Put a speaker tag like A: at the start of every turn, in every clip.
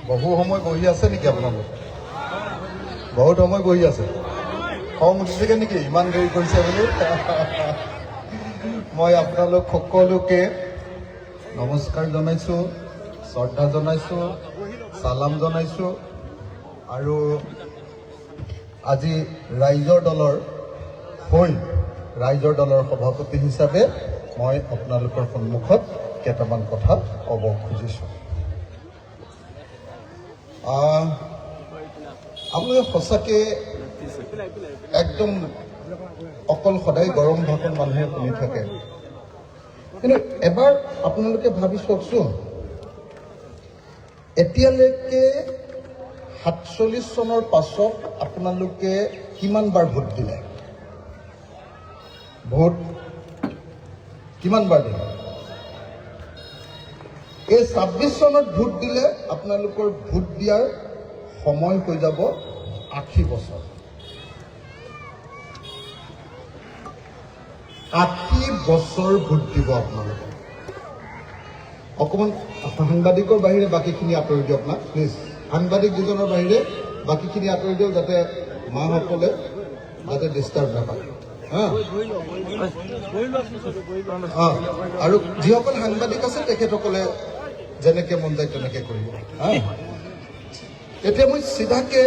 A: বহু সময় বহি আছে নেকি আপোনালোক? বহুত সময় বহি আছে। খং উঠিছেগে নেকি ইমান দেৰি কৰিছে বুলি? মই আপোনালোক সকলোকে নমস্কাৰ জনাইছোঁ, শ্ৰদ্ধা জনাইছোঁ, চালাম জনাইছোঁ। আৰু আজি ৰাইজৰ দলৰ সভাপতি হিচাপে মই আপোনালোকৰ সন্মুখত কেইটামান কথা ক'ব খুজিছোঁ। আপোনালোকে সঁচাকৈ একদম অকল সদায় গৰম ভাষণ মানুহে শুনি থাকে, কিন্তু এবাৰ আপোনালোকে ভাবি চাওকচোন, এতিয়ালৈকে 47 চনৰ পাছত আপোনালোকে কিমানবাৰ ভোট দিলে? ভোট কিমানবাৰ দিলে? এই 26 চনত ভোট দিলে আপোনালোকৰ ভোট দিয়াৰ সময় হৈ যাব 80 বছৰ। 80 বছৰ ভোট দিব আপোনালোকে। অকণমান সাংবাদিকৰ বাহিৰে বাকীখিনি আঁতৰি দিয়ক না প্লিজ। সাংবাদিক দুজনৰ বাহিৰে বাকীখিনি আঁতৰি দিয়ক, যাতে মাসকলে যাতে ডিষ্টাৰ্ব নাপায়। আৰু যিসকল সাংবাদিক আছে তেখেতসকলে যেনেকে মন যায় তেনেকে কৰিব। এতিয়া মই চিধাকে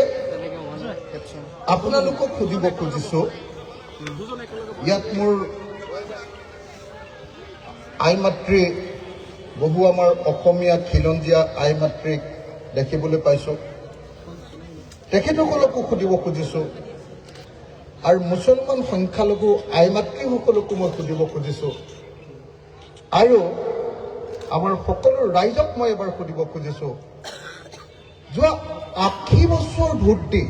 A: আপোনালোকক সুধিব খুজিছোঁ, ইয়াত মোৰ আই মাতৃ, বহু আমাৰ অসমীয়া খিলঞ্জীয়া আই মাতৃক দেখিবলৈ পাইছোঁ, তেখেতসকলকো সুধিব খুজিছোঁ। আৰু মুছলমান সংখ্যালঘু আই মাতৃসকলকো মই সুধিব খুজিছোঁ। আৰু আমাৰ সকলো ৰাইজক মই এবাৰ সুধিব খুজিছোঁ, যোৱা 80 বছৰ ভোট দি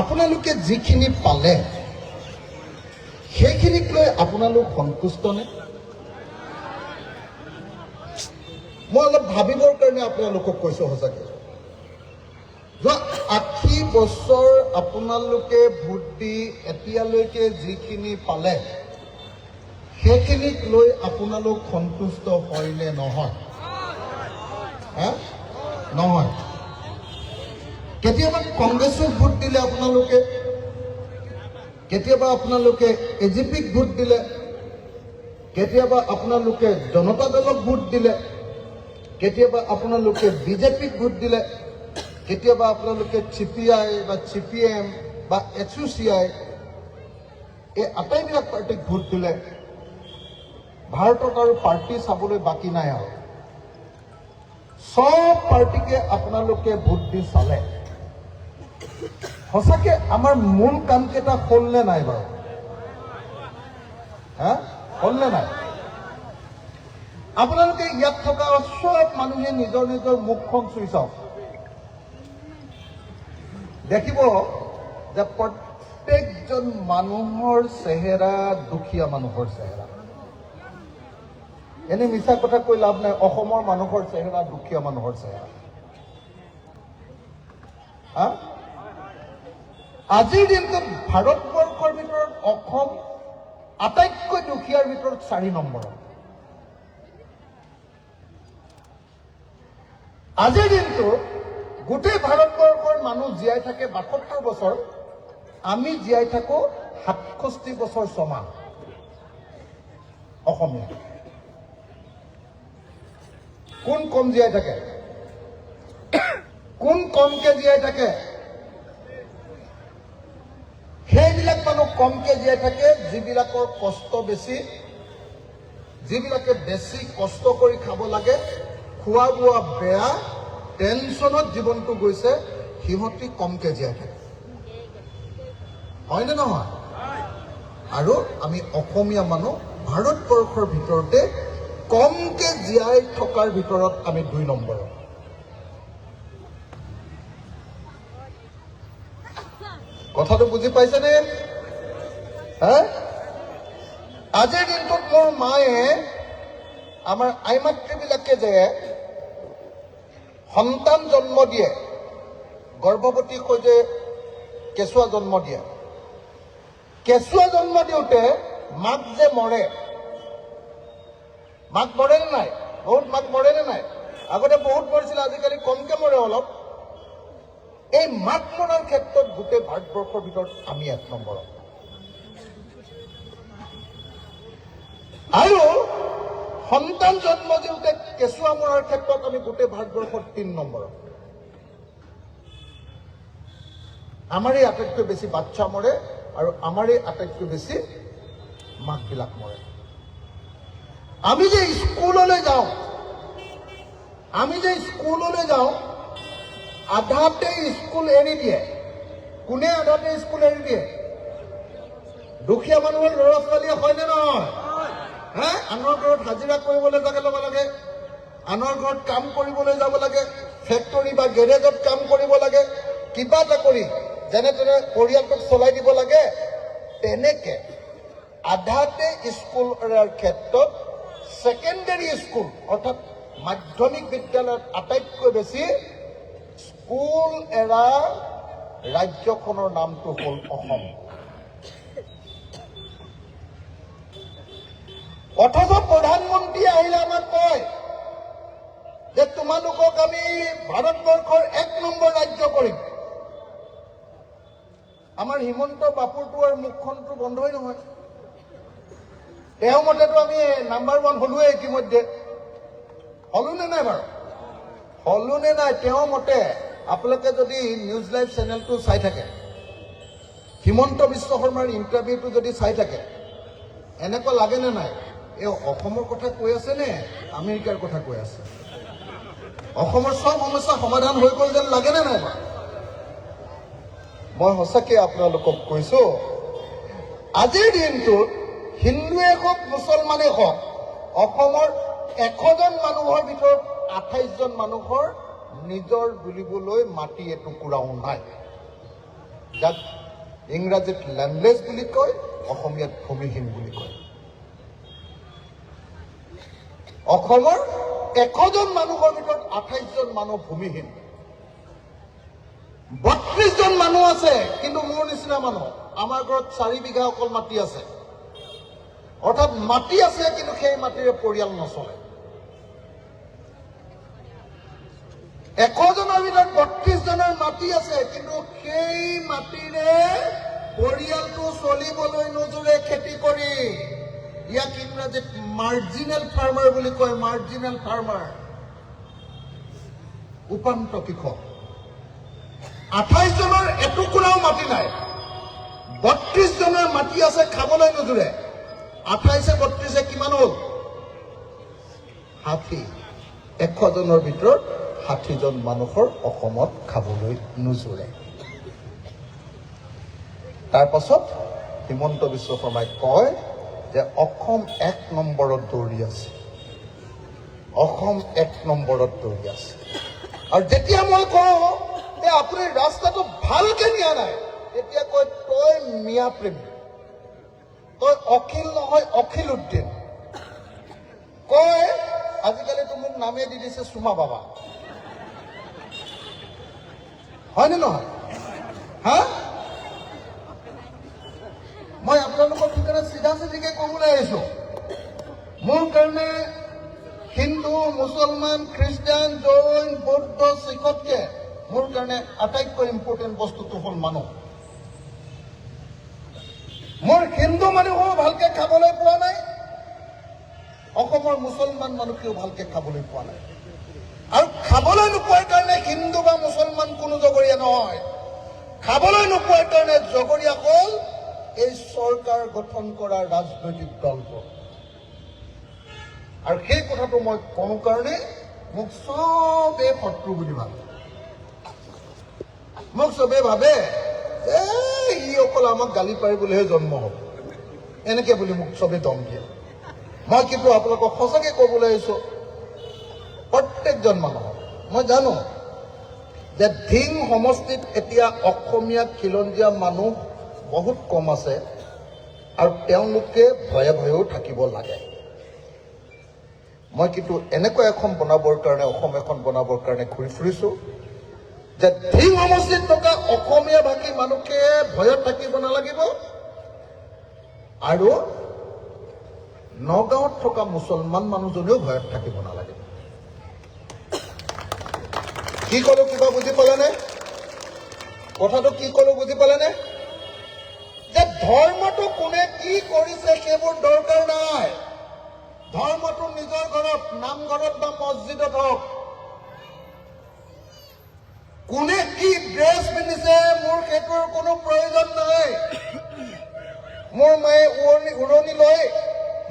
A: আপোনালোকে যিখিনি পালে সেইখিনিক লৈ আপোনালোক সন্তুষ্ট নে? মই অলপ ভাবিবৰ কাৰণে আপোনালোকক কৈছোঁ সঁচাকৈ। যোৱা 80 বছৰ আপোনালোকে ভোট দি এতিয়ালৈকে যিখিনি পালে সেইখিনিক লৈ আপোনালোক সন্তুষ্ট হয় নে নহয়? নহয়। কেতিয়াবা কংগ্ৰেছক ভোট দিলে আপোনালোকে, কেতিয়াবা আপোনালোকে এজিপিক ভোট দিলে, কেতিয়াবা আপোনালোকে জনতা দলক ভোট দিলে, কেতিয়াবা আপোনালোকে বিজেপিক ভোট দিলে, কেতিয়াবা আপোনালোকে CPI বা CPM বা HUCI এই আটাইবিলাক পাৰ্টিক ভোট দিলে। ভাৰতত আৰু পাৰ্টি চাবলৈ বাকী নাই আৰু সব পাৰ্টিকে আপোনালোকে ভোট দি চালে। সঁচাকে আমাৰ মূল কামকেইটা হ'ল নে নাই বাৰু? হ'ল নে নাই? আপোনালোকে ইয়াত থকা সব মানুহে নিজৰ নিজৰ মুখখন চুই চাওক, দেখিব যে প্ৰত্যেকজন মানুহৰ চেহেৰা দুখীয়া মানুহৰ চেহেৰা। এনে মিছা কথা কৈ লাভ নাই, অসমৰ মানুহৰ চেহেৰা দুখীয়া মানুহৰ চেহেৰা। আজিৰ দিনটোত ভাৰতবৰ্ষৰ ভিতৰত অসম আটাইতকৈ দুখীয়াৰ ভিতৰত 4 নম্বৰত। আজিৰ দিনটো গোটেই ভাৰতবৰ্ষৰ মানুহ জীয়াই থাকে 72 বছৰ, আমি জীয়াই থাকো 67 বছৰ 6 মাহ। অসমীয়া কোন কম জীয়াই থাকে? কোন কমকে জীয়াই থাকে? সেইবিলাক মানুহ কমকে জীয়াই থাকে যিবিলাকৰ কষ্ট বেছি, যিবিলাকে বেছি কষ্ট কৰি খাব লাগে, খোৱা বোৱা বেয়া, টেনশ্যনত জীৱনটো গৈছে, সিহঁতি কমকে জীয়াই থাকে। হয়নে নহয়? আৰু আমি অসমীয়া মানুহ ভাৰতবৰ্ষৰ ভিতৰতে কমকে জীয়াই থকাৰ ভিতৰত আমি 2 নম্বৰত। কথাটো বুজি পাইছেনে? হা? আজিৰ দিনটোত মোৰ মায়ে আমাৰ আই মাতৃবিলাকে যে সন্তান জন্ম দিয়ে, গৰ্ভৱতী হৈ যে কেঁচুৱা জন্ম দিয়ে, কেঁচুৱা জন্ম দিওঁতে মাক যে মৰে, মাক মৰেনে নাই? বহুত মাক মৰেনে নাই? আগতে বহুত মৰিছিল, আজিকালি কমকে মৰে অলপ। এই মাক মৰাৰ ক্ষেত্ৰত গোটেই ভাৰতবৰ্ষৰ ভিতৰত আমি 1 নম্বৰত। আৰু সন্তান জন্ম দিওঁতে কেঁচুৱা মৰাৰ ক্ষেত্ৰত আমি গোটেই ভাৰতবৰ্ষত 3 নম্বৰত। আমাৰেই আটাইতকৈ বেছি বাচ্চা মৰে আৰু আমাৰেই আটাইতকৈ বেছি মাকবিলাক মৰে। আমি যে স্কুললৈ যাওঁ, আধাতে স্কুল এৰি দিয়ে। কোনে আধাতে স্কুল এৰি দিয়ে? দুখীয়া মানুহৰ ল'ৰা ছোৱালীয়ে হয়নে নহয়? হা? আনৰ ঘৰত হাজিৰা কৰিবলৈ যাব লাগে, আনৰ ঘৰত কাম কৰিবলৈ যাব লাগে, ফেক্টৰী বা গেৰেজত কাম কৰিব লাগে, কিবা এটা কৰি যেনে তেনে পৰিয়ালটোক চলাই দিব লাগে। তেনেকে আধাতে স্কুল এৰাৰ ক্ষেত্ৰত ছেকেণ্ডাৰী স্কুল অৰ্থাৎ মাধ্যমিক বিদ্যালয়ত আটাইতকৈ বেছি স্কুল এৰা ৰাজ্যখনৰ নামটো হ'ল অসম। অথচ প্ৰধানমন্ত্ৰী আহিলে আমাক কয় যে তোমালোকক আমি ভাৰতবৰ্ষৰ 1 নম্বৰ ৰাজ্য কৰিম। আমাৰ হিমন্ত বাপুৰটো আৰু মুখখনটো বন্ধই নহয়। তেওঁৰ মতেতো আমি নাম্বাৰ 1 হলোৱে ইতিমধ্যে। হলোনে নাই বাৰু? হলোনে নাই? তেওঁৰ মতে আপোনালোকে যদি নিউজ লাইভ চেনেলটো চাই থাকে, হিমন্ত বিশ্ব শৰ্মাৰ ইণ্টাৰভিউটো যদি চাই থাকে, এনেকুৱা লাগেনে নাই এই অসমৰ কথা কৈ আছে নে আমেৰিকাৰ কথা কৈ আছে? অসমৰ সব সমস্যা সমাধান হৈ গ'ল যেন লাগেনে নাই বাৰু? মই সঁচাকৈ আপোনালোকক কৈছো, আজিৰ দিনটোত হিন্দুৱে হওক মুছলমানেই হওক, অসমৰ 100 জন মানুহৰ ভিতৰত 28 জন মানুহৰ নিজৰ বুলিবলৈ মাটি এটুকুৰাও নাই, যাক ইংৰাজীত লেণ্ডলেছ বুলি কয়, অসমীয়াত ভূমিহীন বুলি কয়। অসমৰ 100 জন মানুহৰ ভিতৰত 28 জন মানুহ ভূমিহীন। 32 জন মানুহ আছে কিন্তু মোৰ নিচিনা মানুহ, আমাৰ ঘৰত 4 বিঘা অকল মাটি আছে। অৰ্থাৎ মাটি আছে কিন্তু সেই মাটিৰে পৰিয়াল নচলে। 100 জনৰ ভিতৰত 32 জনৰ মাটি আছে কিন্তু সেই মাটিৰে পৰিয়ালটো চলিবলৈ নোজোৰে খেতি কৰি। ইয়াক ইংৰাজীত মাৰ্জিনেল ফাৰ্মাৰ বুলি কয়, মাৰ্জিনেল ফাৰ্মাৰ, উপান্ত কৃষক। 28 জনৰ এটুকুৰাও মাটি নাই, 32 জনৰ মাটি আছে, খাবলৈ নোজোৰে। 28 32 কিমান হ'ল? 60। 100 জনৰ ভিতৰত 60 জন মানুহৰ অসমত খাবলৈ নোজোৰে। তাৰ পাছত হিমন্ত বিশ্ব শৰ্মাই কয় যে অসম 1 নম্বৰত দৌৰি আছে, অসম 1 নম্বৰত দৌৰি আছে। আৰু যেতিয়া মই কওঁ যে আপুনি ৰাস্তাটো ভালকে নিয়া নাই, তেতিয়া কয় তই মিয়া প্ৰেমী, তই অখিল নহয় অখিল উদ্দিন। কয় আজিকালিতো মোক নামে দি দিছে চুমা বাবা, হয়নে নহয়? হা? মই আপোনালোকৰ ভিতৰত চিধা চিধিকে ক'বলৈ আহিছো, মোৰ কাৰণে হিন্দু, মুছলমান, খ্ৰীষ্টান, জৈন, বৌদ্ধ, শিখতকে মোৰ কাৰণে আটাইতকৈ ইম্পৰ্টেণ্ট বস্তুটো হ'ল মানুহ। মোৰ হিন্দু মানুহো ভালকে খাবলৈ পোৱা নাই, অসমৰ মুছলমান মানুহকেও ভালকে খাবলৈ পোৱা নাই। আৰু খাবলৈ নোপোৱাৰ কাৰণে হিন্দু বা মুছলমান কোনো জগৰীয়া নহয়, খাবলৈ নোপোৱাৰ কাৰণে জগৰীয়া হ'ল এই চৰকাৰ গঠন কৰা ৰাজনৈতিক দলবোৰ। আৰু সেই কথাটো মই কওঁ কাৰণে মোক চবেই শত্ৰু বুলি ভাবে, মোক চবেই ভাবে যে ই অকল আমাক গালি পাৰিবলৈহে জন্ম হ'ব, এনেকে বুলি মোক চবেই দম দিয়ে। মই কিন্তু আপোনালোকক সঁচাকৈ ক'বলৈ আহিছো, প্ৰত্যেকজন মানুহক মই জানো যে ধিং সমষ্টিত এতিয়া অসমীয়া খিলঞ্জীয়া মানুহ বহুত কম আছে আৰু তেওঁলোকে ভয়ে ভয়েও থাকিব লাগে। মই কিন্তু এনেকুৱা এখন বনাবৰ কাৰণে অসম এখন বনাবৰ কাৰণে ঘূৰি ফুৰিছোঁ যে ধিং সমষ্টিত থকা অসমীয়া ভাষী মানুহে ভয়ত থাকিব নালাগিব আৰু নগাঁৱত থকা মুছলমান মানুহজনেও ভয়ত থাকিব নালাগিব। কি ক'লো কিবা বুজি পালেনে? কথাটো কি ক'লো বুজি পালেনে? যে ধৰ্মটো কোনে কি কৰিছে সেইবোৰ দৰকাৰ নাই। ধৰ্মটো নিজৰ ঘৰত, নামঘৰত বা মছজিদত হওক। কোনে কি ড্ৰেছ পিন্ধিছে মোৰ সেইটোৰ কোনো প্ৰয়োজন নাই। মোৰ মায়ে উৰণি লৈ,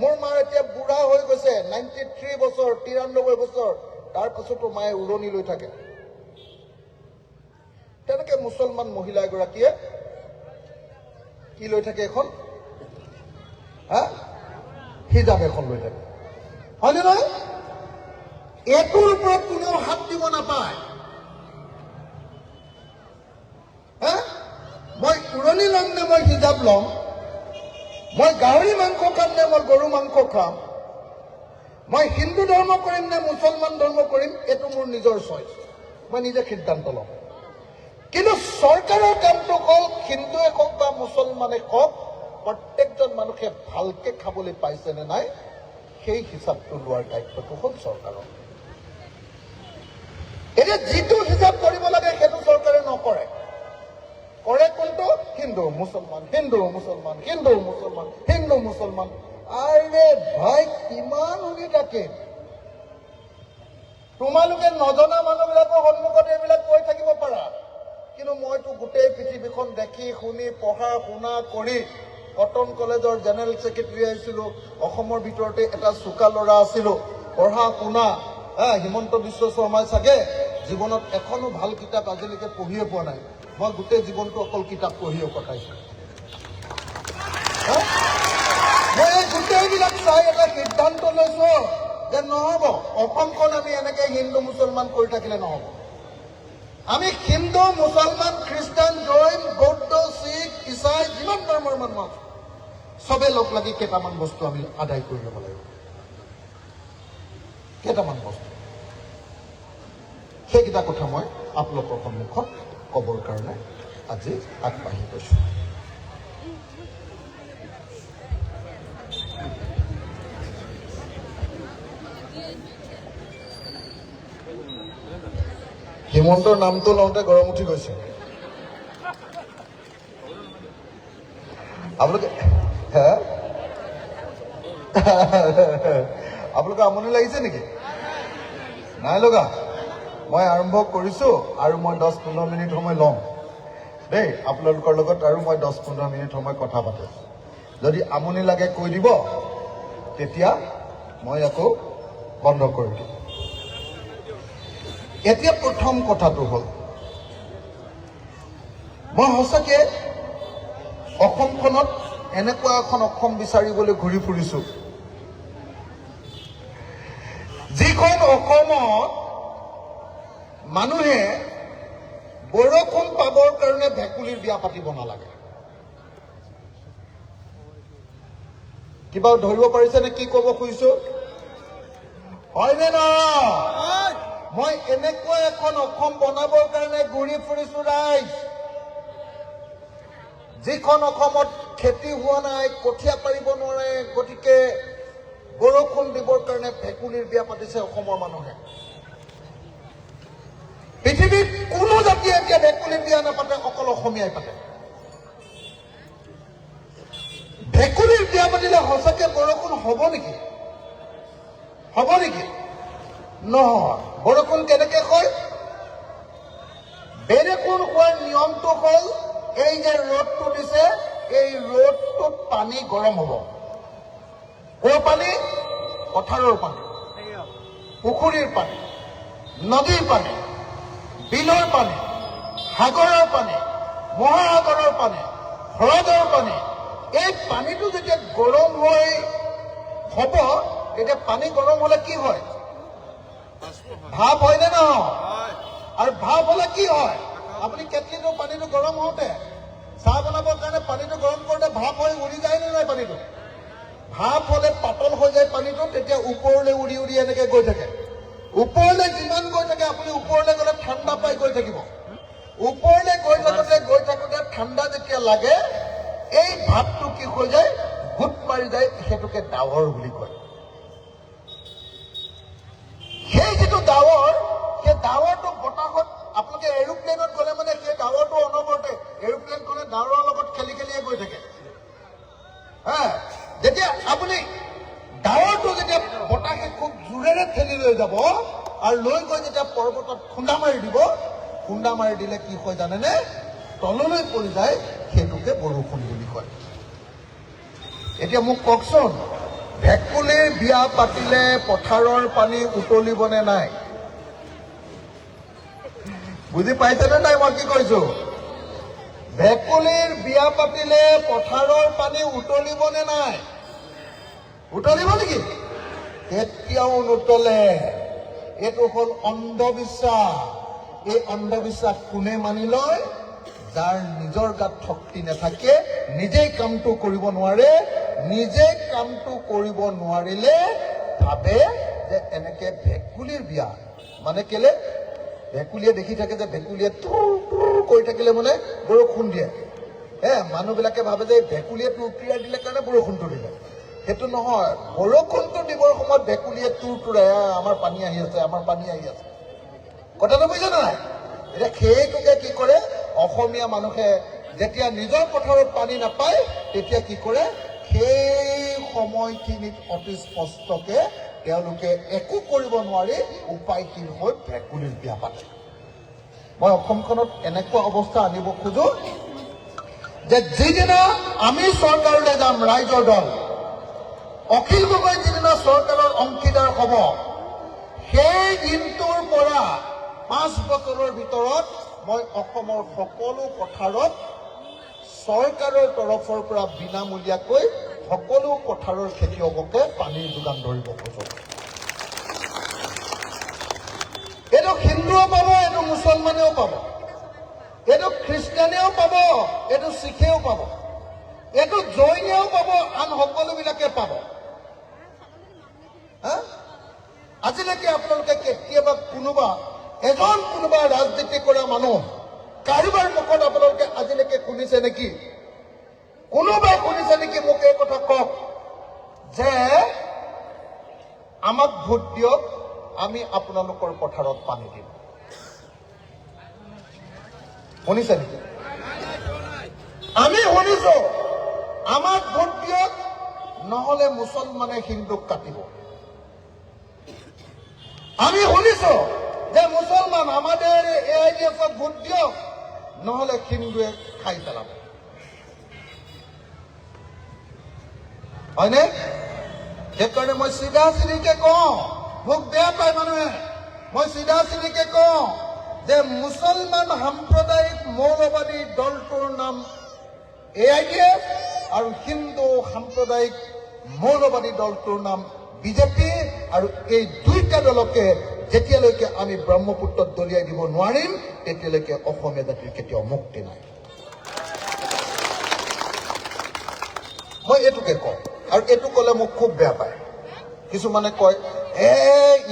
A: মোৰ মাৰ এতিয়া বুঢ়া হৈ গৈছে, 93 বছৰ, 93 বছৰ, তাৰ পাছতো মায়ে উৰণি লৈ থাকে। তেনেকে মুছলমান মহিলা এগৰাকীয়ে কি লৈ থাকে? এখন হিজাব এখন লৈ থাকে, হয়নে নহয়? এইটোৰ ওপৰত কোনেও হাত দিব নাপায়। মই উৰণি ল'ম নে মই হিজাব ল'ম? মই গাহৰি মাংস খাম নে মই গৰু মাংস খাম? মই হিন্দু ধৰ্ম কৰিম নে মুছলমান ধৰ্ম কৰিম? এইটো মোৰ নিজৰ চইচ, মই নিজে সিদ্ধান্ত ল'ম। কিন্তু চৰকাৰৰ কামটো হ'ল হিন্দুৱে হওক বা মুছলমানে হওক প্ৰত্যেকজন মানুহে ভালকে খাবলৈ পাইছে নে নাই সেই হিচাপটো লোৱাৰ দায়িত্বটো হ'ল চৰকাৰৰ। এতিয়া যিটো হিচাপ কৰিব লাগে সেইটো চৰকাৰে নকৰে। কৰে কোনটো? হিন্দু মুছলমান, হিন্দু মুছলমান, হিন্দু মুছলমান, হিন্দু মুছলমান। আৰে ভাই কিমান শুনি থাকে? তোমালোকে নজনা মানুহবিলাকৰ সন্মুখত এইবিলাক কৈ থাকিব পাৰা, কিন্তু মইতো গোটেই পৃথিৱীখন দেখি শুনি পঢ়া শুনা কৰি কটন কলেজৰ জেনেৰেল ছেক্ৰেটাৰী আহিছিলোঁ। অসমৰ ভিতৰতে এটা চোকা ল'ৰা আছিলোঁ, পঢ়া শুনা। হিমন্ত বিশ্ব শৰ্মাই চাগে জীৱনত এখনো ভাল কিতাপ আজিলৈকে পঢ়িয়ে পোৱা নাই। মই গোটেই জীৱনটো অকল কিতাপ পঢ়িয়ে কটাইছোঁ। মই এই গোটেইবিলাক চাই এটা সিদ্ধান্ত লৈছোঁ যে নহ'ব, অসমখন আমি এনেকে হিন্দু মুছলমান কৰি থাকিলে নহ'ব। আমি হিন্দু মুছলমান খ্ৰীষ্টান জৈন বৌদ্ধ শিখ ইছাই যিমান ধৰ্মৰ মানুহ আছে চবে লগ লাগি কেইটামান বস্তু আমি আদায় কৰি ল'ব লাগিব। কেইটামান বস্তু, সেইকেইটা কথা মই আপোনালোকৰ সন্মুখত ক'বৰ কাৰণে আজি আগবাঢ়ি গৈছোঁ। হিমন্তৰ নামটো লওঁতে গৰম উঠি গৈছে। আপোনালোকে আমনি লাগিছে নেকি? নাই লগা? মই আৰম্ভ কৰিছোঁ আৰু মই 10-15 মিনিট সময় ল'ম দেই আপোনালোকৰ লগত, আৰু মই 10-15 মিনিট সময় কথা পাতিম। যদি আমনি লাগে কৈ দিব, তেতিয়া মই আকৌ বন্ধ কৰি দিম। এতিয়া প্ৰথম কথাটো হ'ল, মই সঁচাকে অসমখনত এনেকুৱা এখন অসম বিচাৰিবলৈ ঘূৰি ফুৰিছোঁ যিখন অসমত মানুহে বৰষুণ পাবৰ কাৰণে ভেকুলীৰ বিয়া পাতিব নালাগে। কিবা ধৰিব পাৰিছে নে কি ক'ব খুজিছো? হয়নে নহয়? মই এনেকুৱা এখন অসম বনাবৰ কাৰণে ঘূৰি ফুৰিছোঁ ৰাইজ, যিখন অসমত খেতি হোৱা নাই, কঠীয়া পাৰিব নোৱাৰে, গতিকে বৰষুণ দিবৰ কাৰণে ভেকুলীৰ বিয়া পাতিছে অসমৰ মানুহে। পৃথিৱীত কোনো জাতিয়ে এতিয়া ভেকুলীৰ বিয়া নাপাতে, অকল অসমীয়াই পাতে। ভেকুলীৰ বিয়া পাতিলে সঁচাকে বৰষুণ হ'ব নেকি? হ'ব নেকি? নহয়। বৰষুণ কেনেকে হয়? বৰষুণ হোৱাৰ নিয়মটো হ'ল এই যে ৰ'দটো দিছে, এই ৰ'দটোত পানী গৰম হ'ব। ক'ৰ পানী? পথাৰৰ পানী, পুখুৰীৰ পানী, নদীৰ পানী, বিলৰ পানী, সাগৰৰ পানী, মহাসাগৰৰ পানী, হ্ৰদৰ পানী। এই পানীটো যেতিয়া গৰম হৈ হ'ব, তেতিয়া পানী গৰম হ'লে কি হয়? ভাপ হয়নে নহয়? আৰু ভাপ হলে কি হয়, আপুনি কেটলিটো পানীটো গৰম হওঁতে চাহ বনাবৰ কাৰণে পানীটো গৰম কৰোঁতে ভাপ হৈ উৰি যায় নে নাই পানীটো? ভাপ হলে পাতল হৈ যায় পানীটো, তেতিয়া ওপৰলৈ উৰি উৰি এনেকে গৈ থাকে। ওপৰলৈ যিমান গৈ থাকে, আপুনি ওপৰলৈ গ'লে ঠাণ্ডা পাই গৈ থাকিব। ওপৰলৈ গৈ থাকোঁতে ঠাণ্ডা যেতিয়া লাগে, এই ভাপটো কি হৈ যায়, গোট মাৰি যায়, সেইটোকে ডাৱৰ বুলি কয়। সেই যিটো ডাৱৰ, সেই ডাৱৰটো বতাহত, আপোনালোকে এৰোপ্লেনত গ'লে মানে সেই ডাৱৰটো অনবৰতে, এৰোপ্লেনখনে ডাৱৰৰ লগত খেলি খেলিয়ে গৈ থাকে। যেতিয়া আপুনি ডাৱৰটো যেতিয়া বতাহে খুব জোৰেৰে ঠেলি লৈ যাব আৰু লৈ গৈ যেতিয়া পৰ্বতত খুন্দা মাৰি দিব, খুন্দা মাৰি দিলে কি হয় জানেনে, তললৈ পৰি যায়, সেইটোকে বৰষুণ বুলি কয়। এতিয়া মোক কওকচোন, ভেকুলীৰ বিয়া পাতিলে পথাৰৰ পানী উতলিবনে নাই? বুজি পাইছেনে নাই মই কি কৈছো? ভেকুলীৰ বিয়া পাতিলে পথাৰৰ পানী উতলিবনে নাই? উতলিব নেকি? কেতিয়াও নুতলে। এইটো হ'ল অন্ধবিশ্বাস। এই অন্ধবিশ্বাস কোনে মানি লয়? যাৰ নিজৰ গাত শক্তি নাথাকে, নিজেই কামটো কৰিব নোৱাৰে, নিজেই কামটো কৰিব নোৱাৰিলে ভাবে যে এনেকে ভেকুলীৰ বিয়া, মানে কেলে ভেকুলীয়ে দেখি থাকে যে ভেকুলীয়ে তুৰ তুৰ কৰি থাকিলে মানে বৰষুণ দিয়ে। মানুহবিলাকে ভাবে যে ভেকুলীয়ে তুৰতুৰাই দিলে কাৰণে বৰষুণটো দিলে। সেইটো নহয়, বৰষুণটো দিবৰ সময়ত ভেকুলীয়ে তুৰতুৰাই, আমাৰ পানী আহি আছে, আমাৰ পানী আহি আছে। কথাটো বুজিছে নাই? এতিয়া সেইটোকে কি কৰে, অসমীয়া মানুহে যেতিয়া নিজৰ পথাৰত পানী নাপায়, তেতিয়া কি কৰে, সেই সময়খিনিত অতি স্পষ্টকে তেওঁলোকে একো কৰিব নোৱাৰি উপায়হীন হৈ ভেকুলীৰ বিয়া পাতে। মই অসমখনত এনেকুৱা অৱস্থা আনিব খোজো যে যিদিনা আমি চৰকাৰলৈ যাম, ৰাইজৰ দল, অখিল গগৈ যিদিনা চৰকাৰৰ অংশীদাৰ হ'ব, সেই দিনটোৰ পৰা 5 বছৰৰ ভিতৰত মই অসমৰ সকলো পথাৰত চৰকাৰৰ তৰফৰ পৰা বিনামূলীয়াকৈ সকলো পথাৰৰ খেতিয়ককে পানীৰ যোগান ধৰিব খোজো। এইটো হিন্দুও পাব, এইটো মুছলমানেও পাব, এইটো খ্ৰীষ্টানেও পাব, এইটো শিখেও পাব, এইটো জৈনেও পাব, আন সকলোবিলাকে পাব। আজিলৈকে আপোনালোকে কেতিয়াবা কোনোবা ৰাজনীতি কৰা মানুহ কাৰোবাৰ মুখত আপোনালোকে আজিলৈকে শুনিছে নেকি? কোনোবাই শুনিছে নেকি? মোক এই কথা কওক যে আমাক ভোট দিয়ক, আমি আপোনালোকৰ পথাৰত পানী দিম। শুনিছে নেকি? আমি শুনিছো, আমাক ভোট দিয়ক, নহলে মুছলমানে হিন্দুক কাটিব। আমি শুনিছো যে মুছলমান আমাদের AIDF-ক ভোট দিয়ক, নহলে হিন্দুৱে খাই পেলাব। হয়নে? সেইকাৰণে মই চিধা চিধিকে কওঁ, মোক বেয়া পায় মানুহে, মই চিধা চিধিকে কওঁ যে মুছলমান সাম্প্ৰদায়িক মৌলবাদী দলটোৰ নাম AIDF আৰু হিন্দু সাম্প্ৰদায়িক মৌলবাদী দলটোৰ নাম বিজেপি। আৰু এই দুইটা দলকে যেতিয়ালৈকে আমি ব্ৰহ্মপুত্ৰত দলিয়াই দিব নোৱাৰিম, তেতিয়ালৈকে অসমীয়া জাতিৰ কেতিয়াও মুক্তি নাই। মই এইটোকে কওঁ, আৰু এইটো ক'লে মোক খুব বেয়া পায়। কিছুমানে কয়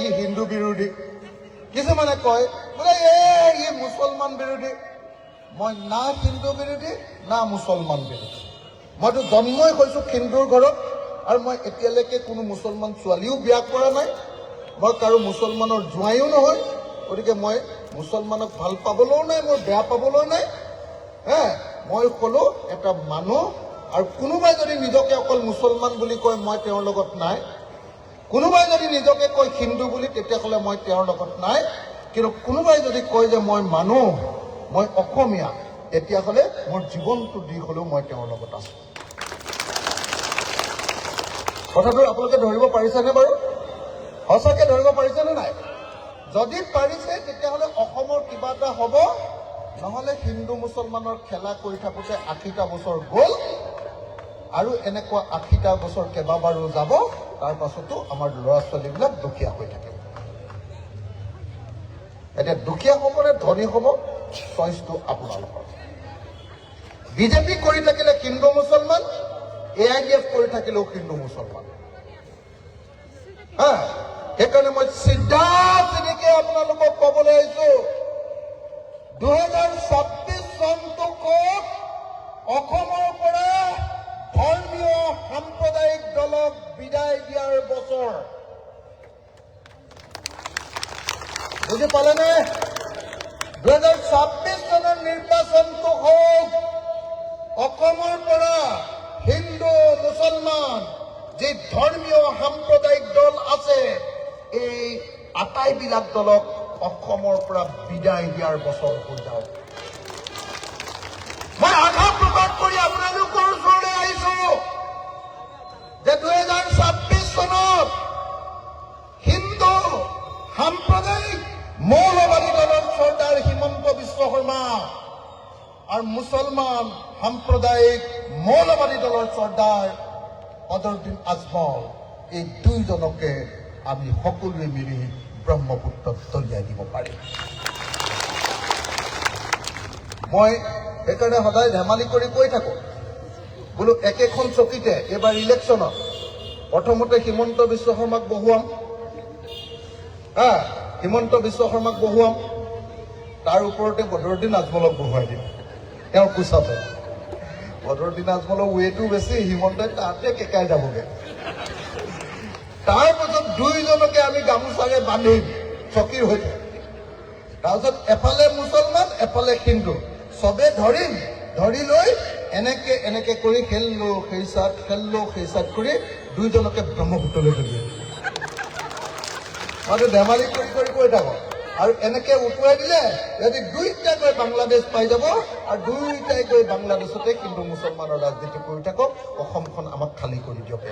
A: ই হিন্দু বিৰোধী, কিছুমানে কয় বোলে ই মুছলমান বিৰোধী। মই না হিন্দু বিৰোধী না মুছলমান বিৰোধী। মইতো জন্মই হৈছো হিন্দুৰ ঘৰত, আৰু মই এতিয়ালৈকে কোনো মুছলমান ছোৱালীও বিয়া কৰা নাই, মই কাৰো মুছলমানৰ জোঁৱাইও নহয়। গতিকে মই মুছলমানক ভাল পাবলৈও নাই, মই বেয়া পাবলৈও নাই। মই হলো এটা মানুহ, আৰু কোনোবাই যদি নিজকে অকল মুছলমান বুলি কয়, মই তেওঁৰ লগত নাই। কোনোবাই যদি নিজকে কয় হিন্দু বুলি, তেতিয়াহ'লে মই তেওঁৰ লগত নাই। কিন্তু কোনোবাই যদি কয় যে মই মানুহ, মই অসমীয়া, তেতিয়াহ'লে মোৰ জীৱনটো দি হলেও মই তেওঁৰ লগত আছো। কথাটো আপোনালোকে ধৰিব পাৰিছেনে বাৰু? সঁচাকে ধৰিব পাৰিছেনে নাই? যদি পাৰিছে তেতিয়াহ'লে অসমৰ কিবা এটা হ'ব, নহ'লে হিন্দু মুছলমানৰ খেলা কৰি থাকোঁতে 80টা বছৰ গ'ল, আৰু এনেকুৱা 80টা বছৰ কেইবাবাৰো যাব, তাৰ পাছতো আমাৰ ল'ৰা ছোৱালীবিলাক দুখীয়া হৈ থাকে। এতিয়া দুখীয়া হ'ব নে ধনী হ'ব, চইচটো আপোনালোকৰ। বিজেপি কৰি থাকিলে হিন্দু মুছলমান, AIDF কৰি থাকিলেও হিন্দু মুছলমান। সেইকাৰণে মই চিধাকে আপোনালোকক ক'বলৈ আহিছো, 2026 চনটোক অসমৰ পৰা ধৰ্মীয় সাম্প্ৰদায়িক দলক বিদায় দিয়াৰ বছৰ। বুজি পালেনে? 2026 চনৰ নিৰ্বাচনটো হওক অসমৰ পৰা হিন্দু মুছলমান যি ধৰ্মীয় সাম্প্ৰদায়িক দল আছে, এই আটাইবিলাক দলক অসমৰ পৰা বিদায় দিয়াৰ বছৰ হৈ যাওক। মই আশা প্ৰকাশ কৰি আপোনালোকৰ ওচৰলৈ আহিছো যে 2026 চনত হিন্দু সাম্প্ৰদায়িক মৌলবাদী দলৰ চৰ্দাৰ হিমন্ত বিশ্ব শৰ্মা আৰু মুছলমান সাম্প্ৰদায়িক মৌলবাদী দলৰ চৰ্দাৰ অজৰুদ্দিন আজমল, এই দুইজনকে আমি সকলোৱে মিলি ব্ৰহ্মপুত্ৰত দলিয়াই দিব পাৰিম। মই সেইকাৰণে সদায় ধেমালি কৰি কৈ থাকো, বোলো একেখন চকীতে এইবাৰ ইলেকশ্যনত প্ৰথমতে হিমন্ত বিশ্ব শৰ্মাক বহুৱাম, হিমন্ত বিশ্ব শৰ্মাক বহুৱাম, তাৰ ওপৰতে বদৰুদ্দিন আজমলক বহুৱাই দিম তেওঁৰ কোচতে। বদৰুদ্দিন আজমলৰ ৱেটো বেছি, হিমন্তই তাতে কেকাই যাবগে। তাৰপাছত দুইজনকে আমি গামোচাৰে বান্ধিম চকীৰ সৈতে। তাৰপিছত এফালে মুছলমান এফালে হিন্দু, চবে ধৰিম, ধৰি লৈ এনেকে এনেকে কৰি খেললো সেইচাত কৰি দুইজনকে ব্ৰহ্মপুত্ৰলৈ দলিয়াই দিম। মই ধেমালি কৰি কৰি কৈ থাকো। আৰু এনেকে উঠুৱাই দিলে যদি দুইটাই গৈ বাংলাদেশ পাই যাব, আৰু দুইটাই গৈ বাংলাদেশতে হিন্দু মুছলমানৰ ৰাজনীতি কৰি থাকক, অসমখন আমাক খালী কৰি দিয়ক।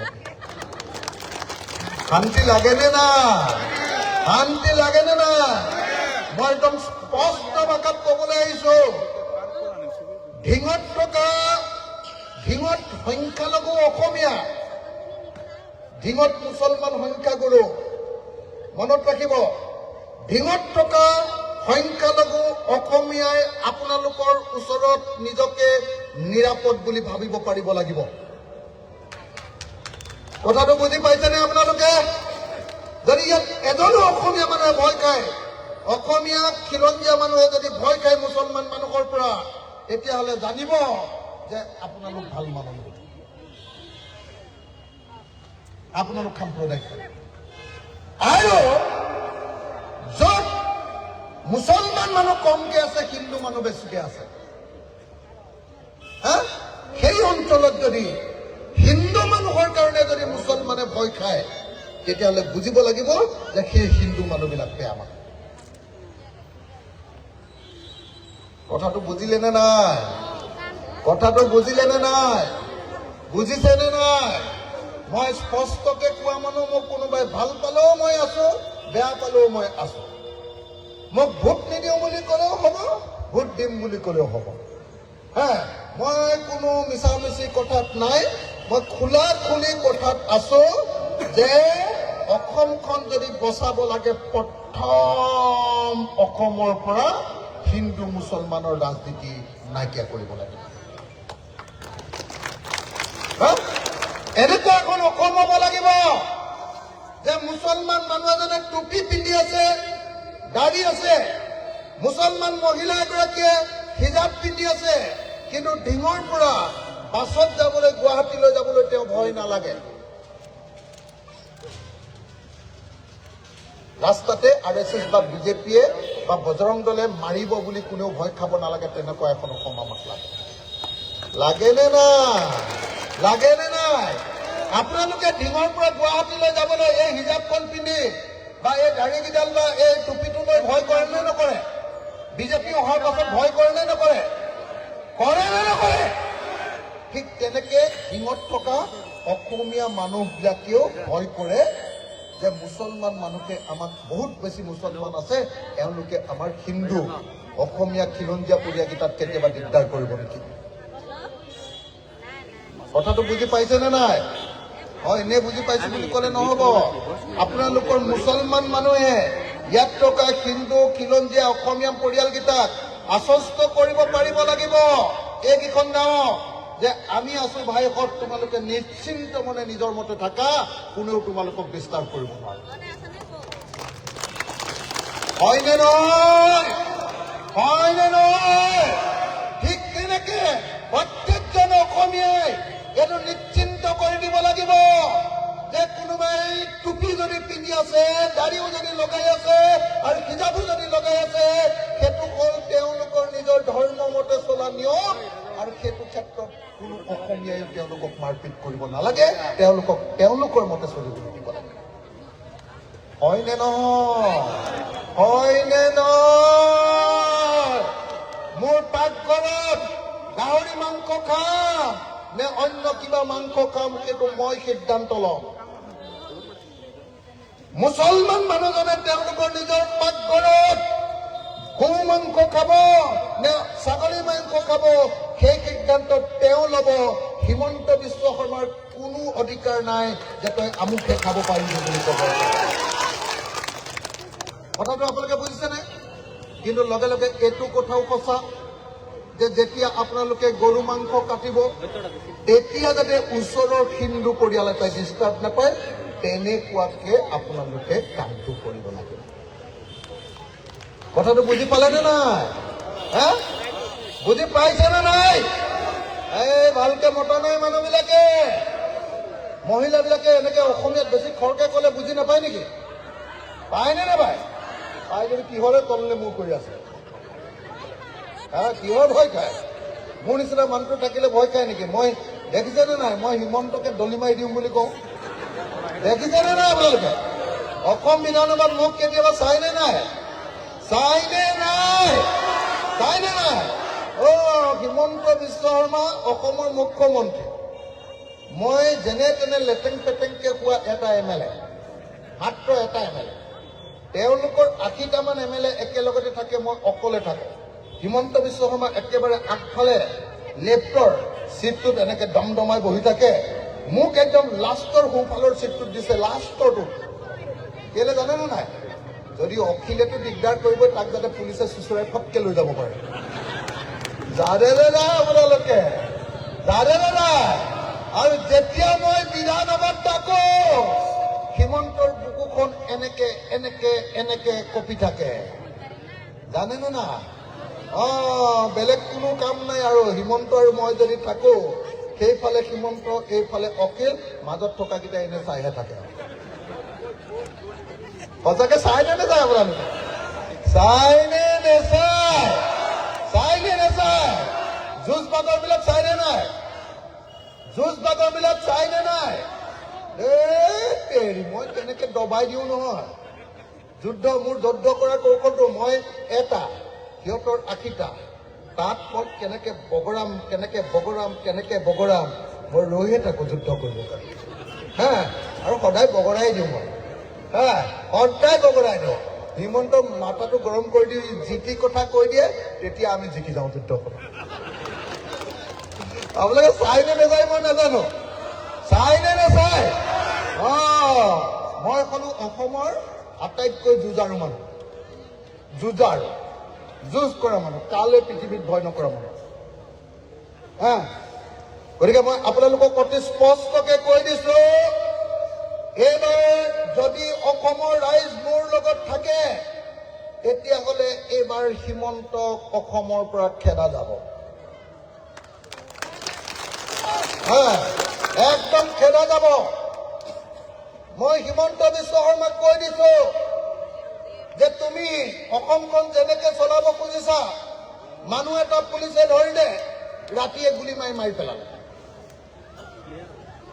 A: শান্তি লাগেনে না? শান্তি লাগেনে না? মই একদম স্পষ্ট ভাষাত ক'বলৈ আহিছো, ঢিঙত সংখ্যালঘু অসমীয়া, ঢিঙত মুছলমান সংখ্যাগুৰু। মনত ৰাখিব, ঢিঙত থকা সংখ্যালঘু অসমীয়াই আপোনালোকৰ ওচৰত নিজকে নিৰাপদ বুলি ভাবিব পাৰিব লাগিব। কথাটো বুজি পাইছেনে আপোনালোকে? যদি ইয়াত এজনো অসমীয়া মানুহে ভয় খায়, অসমীয়া খিলঞ্জীয়া মানুহে যদি ভয় খায় মুছলমান মানুহৰ পৰা, তেতিয়াহ'লে জানিব যে আপোনালোক ভাল মানুহ, আপোনালোক সাম্প্ৰদায়িক। আৰু য'ত মুছলমান মানুহ কমকে আছে, হিন্দু মানুহ বেছিকে আছে, সেই অঞ্চলত যদি হিন্দু মানুহৰ কাৰণে যদি মুছলমানে ভয় খায়, তেতিয়াহ'লে বুজিব লাগিব যে সেই হিন্দু মানুহবিলাক বেয়া মানুহ। কথাটো বুজিলে নে নাই? কথাটো বুজিলে নে নাই? বুজিছে নে নাই? মই স্পষ্টকে কোৱা মানুহ, মোক কোনোবাই ভাল পালেও মই আছো, বেয়া পালেও মই আছো। মোক ভোট নিদিওঁ বুলি ক'লেও হ'ব, ভোট দিম বুলি ক'লেও হ'ব। মই কোনো মিছামিছি কথাত নাই, মই খোলা খুলি কথাত আছো যে অসমখন যদি বচাব লাগে, প্ৰথম অসমৰ পৰা হিন্দু মুছলমানৰ ৰাজনীতি নাইকিয়া কৰিব লাগে। এনেকুৱা এখন অসম হ'ব লাগিব যে মুছলমান মানুহ এজনে টুপি পিন্ধি আছে, দাড়ি আছে, মুছলমান মহিলা এগৰাকীয়ে হিজাব পিন্ধি আছে, কিন্তু ঢিঙৰ পৰা বাছত যাবলৈ, গুৱাহাটীলৈ যাবলৈ তেওঁ ভয় নালাগে। ৰাস্তাতে RSS বা বিজেপিয়ে বা বজৰং দলে মাৰিব বুলি কোনেও ভয় খাব নালাগে, তেনেকুৱা এখন অসম আমাক লাগে। লাগেনে নাই? লাগেনে নাই? আপোনালোকে ঢিঙৰ পৰা গুৱাহাটীলৈ যাবলৈ এই হিজাবখন পিন্ধি বা এই দাড়িকেইডাল বা এই টুপিটো লৈ ভয় কৰে নে নকৰে? বিজেপি অহাৰ পাছত ভয় কৰে নে নকৰে? কৰে নে নকৰে? ঠিক তেনেকে ঢিঙত থকা অসমীয়া মানুহবিলাকেও ভয় কৰে যে মুছলমান মানুহে আমাক, বহুত বেছি মুছলমান আছে, এওঁলোকে আমাৰ হিন্দু অসমীয়া খিলঞ্জীয়া পৰিয়ালকেইটাত কেতিয়াবা দিগদাৰ কৰিব নেকি? কথাটো বুজি পাইছেনে নাই? এনে বুজি পাইছো বুলি ক'লে নহ'ব। আপোনালোকৰ মুছলমান মানুহে ইয়াত থকা হিন্দু খিলঞ্জীয়া অসমীয়া পৰিয়ালকেইটাক আশ্বস্ত কৰিব পাৰিব লাগিব এইকেইখন গাঁও যে আমি আছো ভাইসকল, তোমালোকে নিশ্চিন্ত মনে নিজৰ মতে থাকা, কোনেও তোমালোকক বিস্তাৰ কৰিব নোৱাৰে। হয়নে নহয়? হয়নে নহয়? ঠিক তেনেকে প্ৰত্যেকজন অসমীয়াই এইটো নিশ্চিন্ত কৰি দিব লাগিব যে কোনোবাই টুপি যদি পিন্ধি আছে, দাড়িও যদি লগাই আছে আৰু হিজাবো যদি লগাই আছে, সেইটো হ'ল তেওঁলোকৰ নিজৰ ধৰ্ম মতে চলা নিয়ম, আৰু সেইটো ক্ষেত্ৰত কোনো অসমীয়াই তেওঁলোকক মাৰপিট কৰিব নালাগে, তেওঁলোকক তেওঁলোকৰ মতে চলিবলৈ দিব লাগে। হয়নে নহয়? হয়নে নহয়? মোৰ পাকঘৰত গাহৰি মাংস খাম নে অন্য কিবা মাংস খাম, সেইটো মই সিদ্ধান্ত ল'ম। মুছলমান মানুহজনে তেওঁলোকৰ নিজৰ পাকঘৰত গৌ মাংস খাব নে ছাগলী মাংস খাব, সেই সিদ্ধান্ত তেওঁ ল'ব। হিমন্ত বিশ্ব শৰ্মাৰ কোনো অধিকাৰ নাই যে তই আমুকে খাব পাৰিবি বুলি ক'ব। কথাটো আপোনালোকে বুজিছেনে? কিন্তু লগে লগে এইটো কথাও সঁচা যে যেতিয়া আপোনালোকে গৰু মাংস কাটিব, তেতিয়া যাতে ওচৰৰ হিন্দু পৰিয়াল এটাই ডিষ্টাৰ্ব নাপায়, তেনেকুৱাকে আপোনালোকে কামটো কৰিব লাগে। কথাটো বুজি পালেনে নাই? বুজি পাইছেনে নাই? এই ভালকে মতা নাই মানুহবিলাকে। মহিলাবিলাকে এনেকে অসমীয়াত বেছি খৰকে ক'লে বুজি নাপায় নেকি? পায়নে নাপায়? পাই যদি কিহৰে তললে মূৰ কৰি আছে? কিহৰ ভয় খায়? মোৰ নিচিনা মানুহটো থাকিলে ভয় খায় নেকি? মই দেখিছেনে নাই মই হিমন্তকে দলি মাৰি দিম বুলি কওঁ? দেখিছেনে নাই আপোনালোকে? অসম বিধানসভাত মোক কেতিয়াবা চাইনে নাই? চাইনে নাই? চাইনে নাই? হিমন্ত বিশ্ব শৰ্মা অসমৰ মুখ্যমন্ত্ৰী। মই যেনে তেনে লেটেং পেটেংকে হোৱা এটা MLA, মাত্ৰ এটা MLA। তেওঁলোকৰ 80টামান MLA একেলগতে থাকে, মই অকলে থাকো। হিমন্ত বিশ্ব শৰ্মা একেবাৰে আগফালে লেফ্টৰ চিটটোত এনেকে দমদমাই বহি থাকে, মোক একদম লাষ্টৰ সোঁফালৰ চিটটোত দিছে, লাষ্টৰটোত। কেলে জানেনে নাই? যদি অখিলেতো দিগদাৰ কৰিব, তাক যাতে পুলিচে চুচুৰাই ফটকে লৈ যাব পাৰে। জানেনে নাই আপোনালোকে? জানেনে নাই? আৰু যেতিয়া মই বিধানসভাত থাকো, হিমন্তৰ বুকুখন এনেকে এনেকে এনেকে কঁপি থাকে। জানেনে না? বেলেগ কোনো কাম নাই আৰু হিমন্ত আৰু মই যদি থাকো, সেইফালে হিমন্ত, এইফালে অখিল, মাজত থকাকেইটা এনে চাইহে থাকে। সঁচাকে চাইনে নেচায় আপোনালোকে? চাইনে নেচায়? চাইনে নেচায়? যুঁজ বাগৰ বিলাক চাইনে নাই? যুঁজ বাগৰ বিলাক চাইনে নাই? মই কেনেকে দবাই দিওঁ নহয়। মোৰ যুদ্ধ কৰাৰ কৌশলটো মই এটা, সিহঁতৰ 80টা। তাত মই কেনেকে বগৰাম মই ৰৈহে থাকো যুদ্ধ কৰিব কাৰণে। আৰু সদায় বগৰাই দিওঁ মই। সদায় বগৰাই দিওঁ। হিমন্ত মাথাটো গৰম কৰি দি জিতি কথা কৈ দিয়ে, তেতিয়া আমি জিকি যাওঁ যুদ্ধখন। আপোনালোকে চাইনে নেচাই মই নাজানো। চাইনে নেচাই? মই হলো অসমৰ আটাইতকৈ যুঁজাৰু মানুহ। যুঁজ কৰা মানুহ, কালে পৃথিৱীত ভয় নকৰা মানুহ। গতিকে মই আপোনালোকক অতি স্পষ্টকে কৈ দিছো, এইবাৰ যদি অসমৰ ৰাইজ মোৰ লগত থাকে, তেতিয়াহ'লে এইবাৰ হিমন্তক অসমৰ পৰা খেদা যাব। একদম খেদা যাব। মই হিমন্ত বিশ্ব শৰ্মাক কৈ দিছো যে তুমি অসমখন যেনেকে চলাব খুজিছা, মানুহ এটা পুলিচে ধৰিলে, ৰাতিয়ে গুলি মাৰি পেলালে।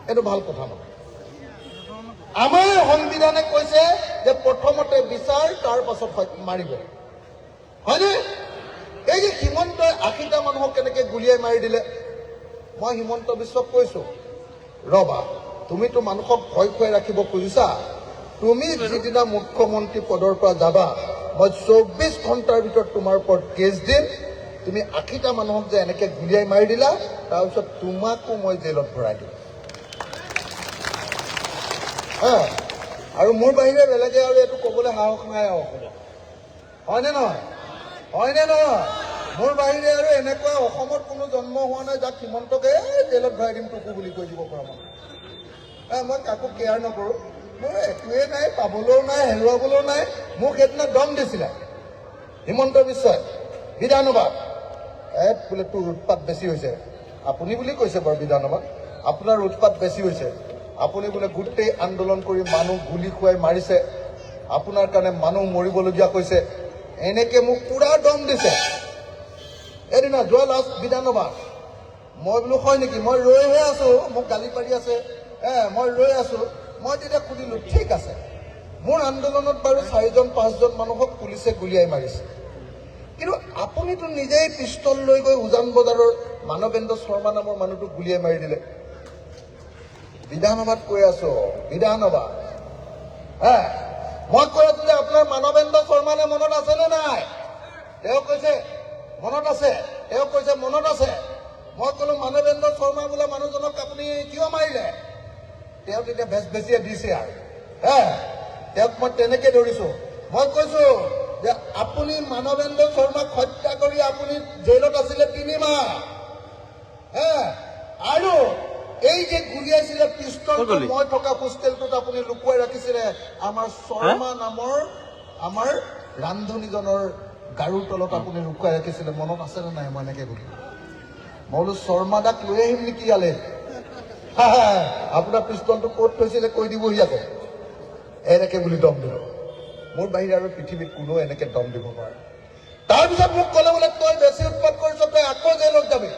A: এইটো ভাল কথা নহয়। আমাৰ সংবিধানে কৈছে যে প্ৰথমতে বিচাৰ, তাৰ পাছত মাৰিব। হয়নে? এই যে হিমন্তই 80টা মানুহক কেনেকে গুলিয়াই মাৰি দিলে, মই হিমন্ত বিশ্বক কৈছো, ৰবা, তুমিতো মানুহক ভয় খুৱাই ৰাখিব খুজিছা, তুমি যিদিনা মুখ্যমন্ত্ৰী পদৰ পৰা যাবা, মই 24 ঘণ্টাৰ ভিতৰত তোমাৰ ওপৰত কেছ দিম। তুমি 80টা মানুহক যে এনেকে গুলিয়াই মাৰি দিলা, তাৰপিছত তোমাকো মই জেলত ভৰাই দিম। আৰু মোৰ বাহিৰে বেলেগে আৰু এইটো ক'বলৈ সাহস নাই আৰু অসমত, হয়নে নহয়? হয়নে নহয়? মোৰ বাহিৰে আৰু এনেকুৱা অসমত কোনো জন্ম হোৱা নাই যাক হিমন্তকে জেলত ভৰাই দিম টুকু বুলি কৈ দিব পৰা মানুহ। মই কাকো কেয়াৰ নকৰোঁ, মোৰ একোৱেই নাই, পাবলৈও নাই, হেৰুৱাবলৈও নাই। মোক সেইদিনা দম দিছিলে হিমন্ত বিশ্বই বিধানসভাত, বোলে তোৰ উৎপাত বেছি হৈছে। আপুনি বুলি কৈছে বাৰু বিধানসভাত, আপোনাৰ উৎপাত বেছি হৈছে, আপুনি বোলে গোটেই আন্দোলন কৰি মানুহ গুলি খুৱাই মাৰিছে, আপোনাৰ কাৰণে মানুহ মৰিবলগীয়া হৈছে, এনেকে মোক পুৰা দম দিছে এদিনা যোৱা লাষ্ট বিধানসভা। মই বোলো হয় নেকি, মই ৰৈহে আছো, মোক গালি পাৰি আছে, মই ৰৈ আছো। মই তেতিয়া সুধিলো ঠিক আছে, মোৰ আন্দোলনত বাৰু 4-5জন মানুহক পুলিচে গুলিয়াই মাৰিছে, কিন্তু আপুনিতো নিজেই পিষ্টল লৈ গৈ উজান বজাৰৰ মানৱেন্দ্ৰ শৰ্মা নামৰ মানুহটোক গুলিয়াই মাৰি দিলে। বিধানসভাত কৈ আছো, বিধানসভা মই কৈ আছো যে আপোনাৰ মানৱেন্দ্ৰ শৰ্মানে মনত আছেনে নাই? তেওঁ কৈছে মনত আছে, তেওঁ কৈছে মনত আছে। মই কলো মানৱেন্দ্ৰ শৰ্মা বোলা মানুহজনক আপুনি কিয় মাৰিলে? তেওঁ তেতিয়া বেচ বেছিয়ে দিছে আৰু তেওঁক মই তেনেকে ধৰিছো। মই কৈছো যে আপুনি মানৱেন্দ্ৰ শৰ্মাক হত্যা কৰি আপুনি জেলত আছিলে 3 মাহ, আৰু এই যে গুলিয়াইছিলে পিষ্টলটো মই থকা হোষ্টেলটোত আপুনি লুকুৱাই ৰাখিছিলে আমাৰ শৰ্মা নামৰ আমাৰ ৰান্ধনীজনৰ গাৰুৰ তলত আপুনি লুকুৱাই ৰাখিছিলে, মনত আছেনে নাই? মই এনেকে বুলি মই বোলো শৰ্মা দাক লৈ আহিম নেকি ইয়ালে? আপোনাৰ পিষ্টলটো ক'ত থৈছিলে কৈ দিবহি আকৌ, এনেকে বুলি দম দিলো। মোৰ বাহিৰে আৰু পৃথিৱীত কোনো এনেকে দম দিব নোৱাৰে। তাৰপিছত মোক ক'লে বোলে তই বেছি উৎপাত কৰিছ, তই আকৌ জেলত যাবি।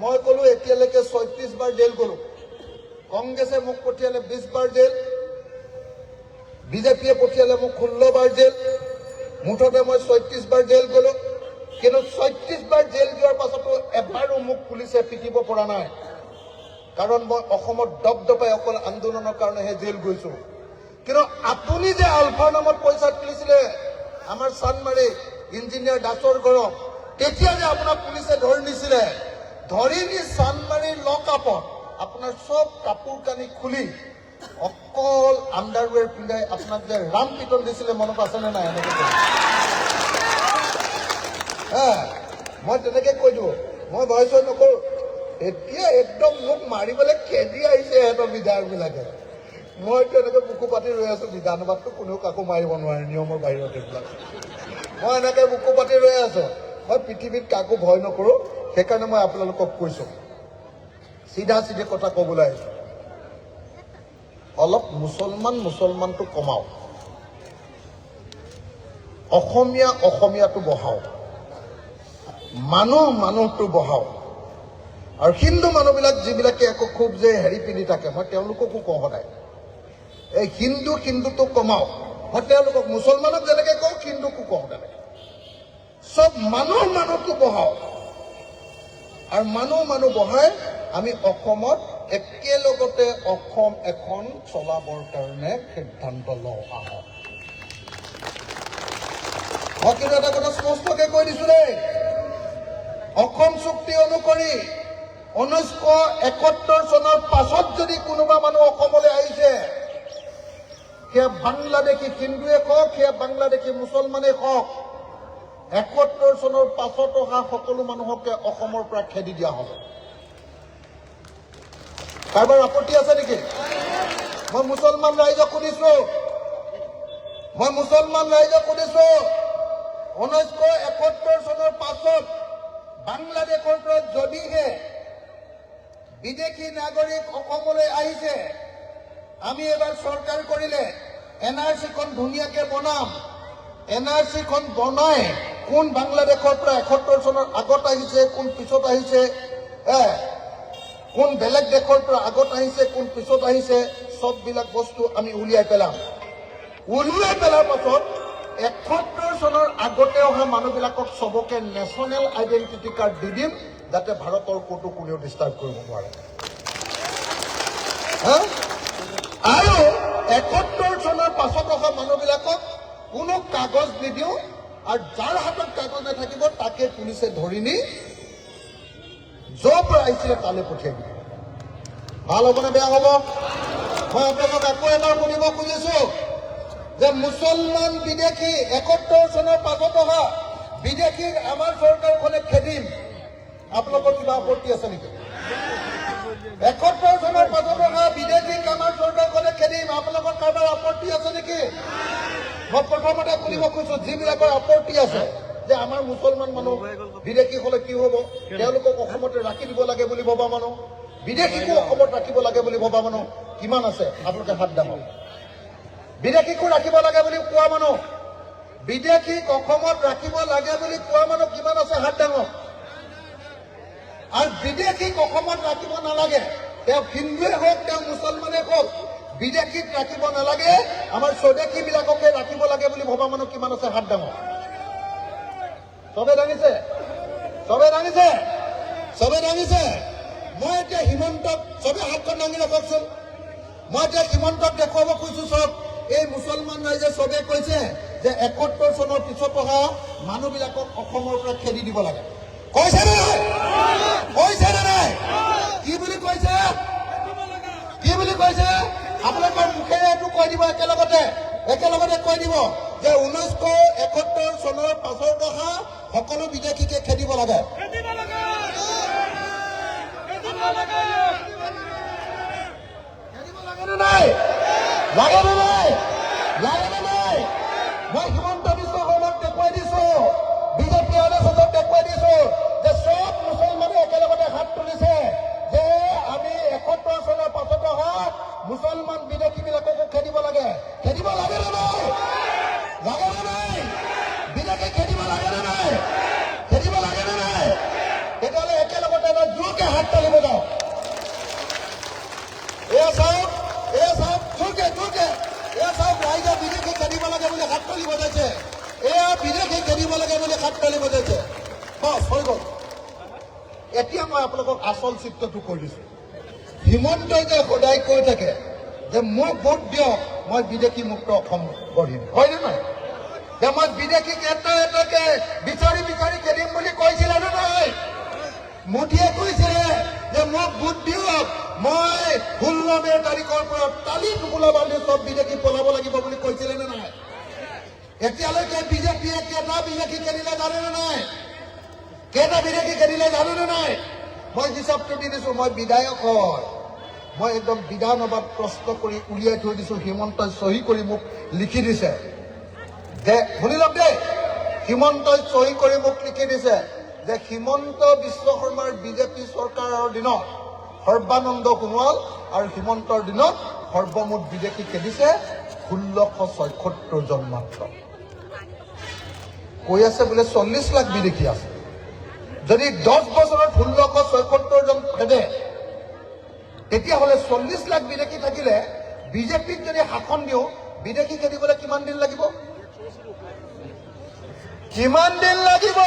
A: মই ক'লো এতিয়ালৈকে 36 বাৰ জেল গলো, কংগ্ৰেছে মোক পঠিয়ালে 20 বাৰ জেল, বিজেপিয়ে পঠিয়ালে মোক 16 বাৰ জেল, মুঠতে মই 36 বাৰ জেল গলো। কিন্তু 36 বাৰ জেল যোৱাৰ পাছতো এবাৰো মোক পুলিচে পিটিব পৰা নাই, কাৰণ মই অসমত দপদপাই অকল আন্দোলনৰ কাৰণেহে জেল গৈছো। কিন্তু আপুনি যে আলফাৰ নামত পইচা তুলিছিলে আমাৰ চানমাৰী ইঞ্জিনিয়াৰ দাসৰ ঘৰক, তেতিয়া যে আপোনাক পুলিচে ধৰি নিছিলে, ধৰি নি চানমাৰীৰ লকআপত আপোনাৰ চব কাপোৰ কানি খুলি অকল আণ্ডাৰৱেৰ পিন্ধাই আপোনাক যে ৰাম পিটন দিছিলে, মনত আছেনে নাই? এনেকে মই তেনেকে কৈ দিওঁ, মই ভয় চয় নকৰো। এতিয়া একদম মোক মাৰিবলৈ খেদি আহিছে সিহঁতৰ বিধায়কবিলাকে। মইতো এনেকে বুকু পাতি ৰৈ আছো, বিধানসভাততো কোনেও কাকো মাৰিব নোৱাৰে, নিয়মৰ বাহিৰত এইবিলাক। মই এনেকে বুকু পাতি ৰৈ আছো, মই পৃথিৱীত কাকো ভয় নকৰো। সেইকাৰণে মই আপোনালোকক কৈছো, চিধা চিধি কথা ক'বলৈ আহিছো, অলপ মুছলমানটো কমাও, অসমীয়াটো বহাও, মানুহটো বহাও। আৰু হিন্দু মানুহবিলাক যিবিলাকে একো খুব যে হেৰি পিন্ধি থাকে, মই তেওঁলোককো কওঁ সদায় এই হিন্দুটো কমাও। মই তেওঁলোকক মুছলমানক যেনেকে কওঁ হিন্দুকো কওঁ তেনেকে। চব মানুহটো বহাও, আৰু মানুহ বহাই আমি অসমত একেলগতে অসম এখন চলাবৰ কাৰণে সিদ্ধান্ত লওঁ আহক। মই কিন্তু এটা কথা স্পষ্টকে কৈ দিছো দেই, অসম চুক্তি অনুসৰি 1971 চনৰ পাছত যদি কোনোবা মানুহ অসমলৈ আহিছে, সেয়া বাংলাদেশী হিন্দুৱে হওক, সেয়া বাংলাদেশী মুছলমানেই হওক, 71 চনৰ পাছত অহা সকলো মানুহকে অসমৰ পৰা খেদি দিয়া হ'ব। কাৰোবাৰ আপত্তি আছে নেকি? মই মুছলমান ৰাইজক সুধিছো, 1971 চনৰ পাছত বাংলাদেশৰ পৰা যদিহে বিদেশী নাগৰিক অসমলৈ আহিছে, আমি এবাৰ চৰকাৰ কৰিলে NRC-খন ধুনীয়াকে বনাম। NRC-খন বনাই কোন বাংলাদেশৰ পৰা 71 চনৰ আগত আহিছে, কোন পিছত আহিছে, কোন বেলেগ দেশৰ পৰা আগত আহিছে, কোন পিছত আহিছে, সববিলাক বস্তু আমি উলিয়াই পেলাম। উলিয়াই পেলাৰ পাছত 71 চনৰ আগতে অহা মানুহবিলাকক সবকে নেশ্যনেল আইডেণ্টিটি কাৰ্ড দি দিম, যাতে ভাৰতৰ ক'তো কোনেও ডিষ্টাৰ্ব কৰিব নোৱাৰে। আৰু 71 চনৰ পাছত অহা মানুহবিলাকক কোনো কাগজ নিদিওঁ, আৰু যাৰ হাতত কাগজ নাথাকিব তাকে পুলিচে ধৰি নি য'ৰ পৰা আহিছিলে তালৈ পঠিয়াই দিব। ভাল হ'ব নে বেয়া হ'ব? মই আপোনালোকক আকৌ এবাৰ শুনিব খুজিছো যে মুছলমান বিদেশী 71 চনৰ পাছত অহা বিদেশীক আমাৰ চৰকাৰখনে খেদিম, আপোনালোকৰ কিবা আপত্তি আছে নেকি? 71 চনৰ পাছত অহা বিদেশীক আমাৰ চৰকাৰখনে খেদিম, আপোনালোকৰ কাৰোবাৰ আপত্তি আছে নেকি? মই প্ৰথমতে শুনিব খুজিছো যিবিলাকৰ আপত্তি আছে যে আমাৰ মুছলমান মানুহ বিদেশী হলে কি হব, তেওঁলোকক অসমতে ৰাখি দিব লাগে বুলি ভবা মানুহ, বিদেশীকো অসমত ৰাখিব লাগে বুলি ভবা মানুহ কিমান আছে? আপোনালোকে হাত দাঙক। বিদেশীকো ৰাখিব লাগে বুলি কোৱা মানুহ, বিদেশীক অসমত ৰাখিব লাগে বুলি কোৱা মানুহ কিমান আছে? হাত দাঙক। আৰু বিদেশীক অসমত ৰাখিব নালাগে, তেওঁ হিন্দুৱে হওক তেওঁ মুছলমানে হওক, বিদেশীক ৰাখিব নালাগে, আমাৰ স্বদেশী বিলাককে ৰাখিব লাগে বুলি ভবা মানুহ কিমান আছে? হাত দাঙক। চবে দাঙিছে? চবে দাঙিছে? চবে দাঙিছে? মই এতিয়া হিমন্তক, চবে হাতখন দাঙি ৰাখকচোন। মই এতিয়া হিমন্তক দেখুৱাব খুজিছো, চব এই মুছলমান ৰাইজে চবে কৈছে যে 71 চনৰ পিছত অহা মানুহবিলাকক অসমৰ পৰা খেদি দিব লাগে। কৈছে নে নাই? কৈছে নে নাই? কি বুলি কৈছে? কি বুলি কৈছে? আপোনালোকৰ মুখেৰে এইটো কৈ দিব, একেলগতে কৈ দিব যে 1971 চনৰ পাছত অহা সকলো বিদেশীকে খেদিব লাগে। নাই লাগে নে নাই? লাগে নে নাই? মই হিমন্ত বিশ্ব শৰ্মাক দেখুৱাই দিছো, বিজেপি আৰএছএছক দেখুৱাই দিছো যে চব মুছলমানে একেলগতে হাত তুলিছে যে আমি 71 চনৰ পাছত অহা মুছলমান বিদেশী বিলাককো খেদিব লাগে। খেদিব লাগে নে নাই? লাগে নে নাই? বিদেশী খেদিব লাগে নে নাই? খেদিব লাগে নে নাই? তেতিয়াহ'লে একেলগতে এটা জোৰকে হাত তালিব যাওঁ। এয়া চাওক, জোৰকে এয়া চাওক, ৰাইজে বিদেশী খেদিব লাগে বুলি হাত তালি বজাইছে। এয়া বিদেশী খেদিব লাগে বুলি হাত তালি বজাইছে। বছ হৈ গ'ল। এতিয়া মই আপোনালোকক আচল চিত্ৰটো কৈ দিছো। হিমন্তই যে সদায় কৈ থাকে যে মোক ভোট দিয়ক, মই বিদেশী মুক্ত অসম গঢ়িম, হয়নে নাই? যে মই বিদেশীক এটাকে বিচাৰি খেদিম বুলি কৈছিলে নে নাই? মোদীয়ে কৈছিলে যে মোক ভোট দিয়ক, মই 16 মে তাৰিখৰ পৰা তালি টোপোলা বান্ধি চব বিদেশী পলাব লাগিব বুলি কৈছিলে নে নাই? এতিয়ালৈকে বিজেপিয়ে কেইটা বিদেশী খেদিলে জানেনে নাই? কেইটা বিদেশী খেদিলে জানেনে নাই? মই হিচাপটো দি দিছো, মই বিধায়ক হয়, মই একদম বিধানসভাত প্ৰশ্ন কৰি উলিয়াই থৈ দিছো, হিমন্তই চহী কৰি মোক লিখি দিছে যে, শুনি লওক দেই, হিমন্তই চহী কৰি মোক লিখি দিছে যে হিমন্ত বিশ্ব শৰ্মাৰ বিজেপি চৰকাৰৰ দিনত সৰ্বানন্দ সোণোৱাল আৰু হিমন্তৰ দিনত সৰ্বমুঠ বিদেশী খেদিছে 1676 জন মাত্ৰ। কৈ আছে বোলে 40 লাখ বিদেশী আছে। যদি 10 বছৰত 1676 জন খেদে, তেতিয়াহ'লে 40 লাখ বিদেশী থাকিলে বিজেপিক যদি শাসন দিওঁ, বিদেশী খেদিবলৈ কিমান দিন লাগিব? কিমান দিন লাগিব?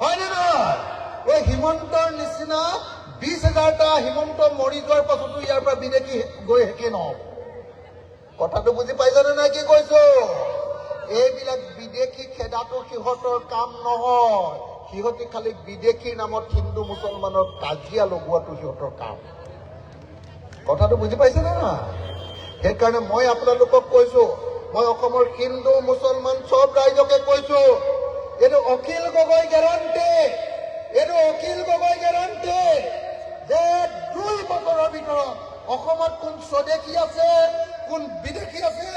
A: হয়নে নহয়? এই হিমন্তৰ নিচিনা 20,000টা হিমন্ত মৰি যোৱাৰ পাছতো ইয়াৰ পৰা বিদেশী গৈ শেষে নহ'ব। কথাটো বুজি পাইছানে নাই কি কৈছো? এইবিলাক বিদেশী খেদাটো সিহঁতৰ কাম নহয়, সিহঁতে খালি বিদেশীৰ নামত হিন্দু মুছলমানৰ কাজিয়া লগোৱাটো সিহঁতৰ কাম। কথাটো বুজি পাইছে না? সেইকাৰণে মই আপোনালোকক কৈছো, মই অসমৰ হিন্দু মুছলমান চব ৰাইজকে কৈছো, এইটো অখিল গগৈ গেৰাণ্টি, এইটো অখিল গগৈ গেৰাণ্টি যে 2 বছৰৰ ভিতৰত অসমত কোন স্বদেশী আছে, কোন বিদেশী আছে,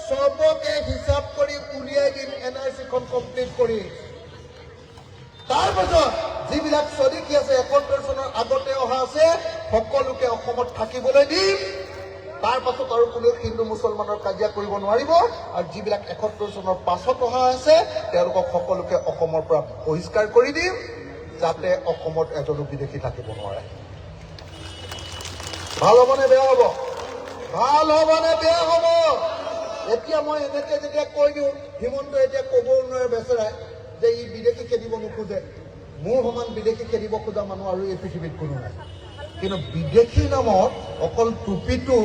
A: সবকে হিচাপ কৰি উলিয়াই দিম NRC-খন কমপ্লিট কৰি। তাৰপাছত যিবিলাক স্বদেশী আছে 71 চনৰ আগতে অহা আছে, সকলোকে অসমত থাকিবলৈ দিম। তাৰ পাছত আৰু কোনো হিন্দু মুছলমানৰ কাজিয়া কৰিব নোৱাৰিব। আৰু যিবিলাক 71 চনৰ পাছত অহা আছে, তেওঁলোকক সকলোকে অসমৰ পৰা বহিষ্কাৰ কৰি দিম, যাতে অসমত এজনো বিদেশী থাকিব নোৱাৰে। ভাল হ'বনে বেয়া হ'ব? ভাল হ'বনে বেয়া হ'ব? এতিয়া মই এনেকে যেতিয়া কৈ দিওঁ, হিমন্ত এতিয়া ক'বও নোৱাৰে বেচেৰাই যে ই বিদেশী খেদিব নোখোজে। মোৰ সমান বিদেশী খেদিব খোজা মানুহ আৰু এই পৃথিৱীত কোনো নাই। কিন্তু বিদেশী নামত অকল টুপিটো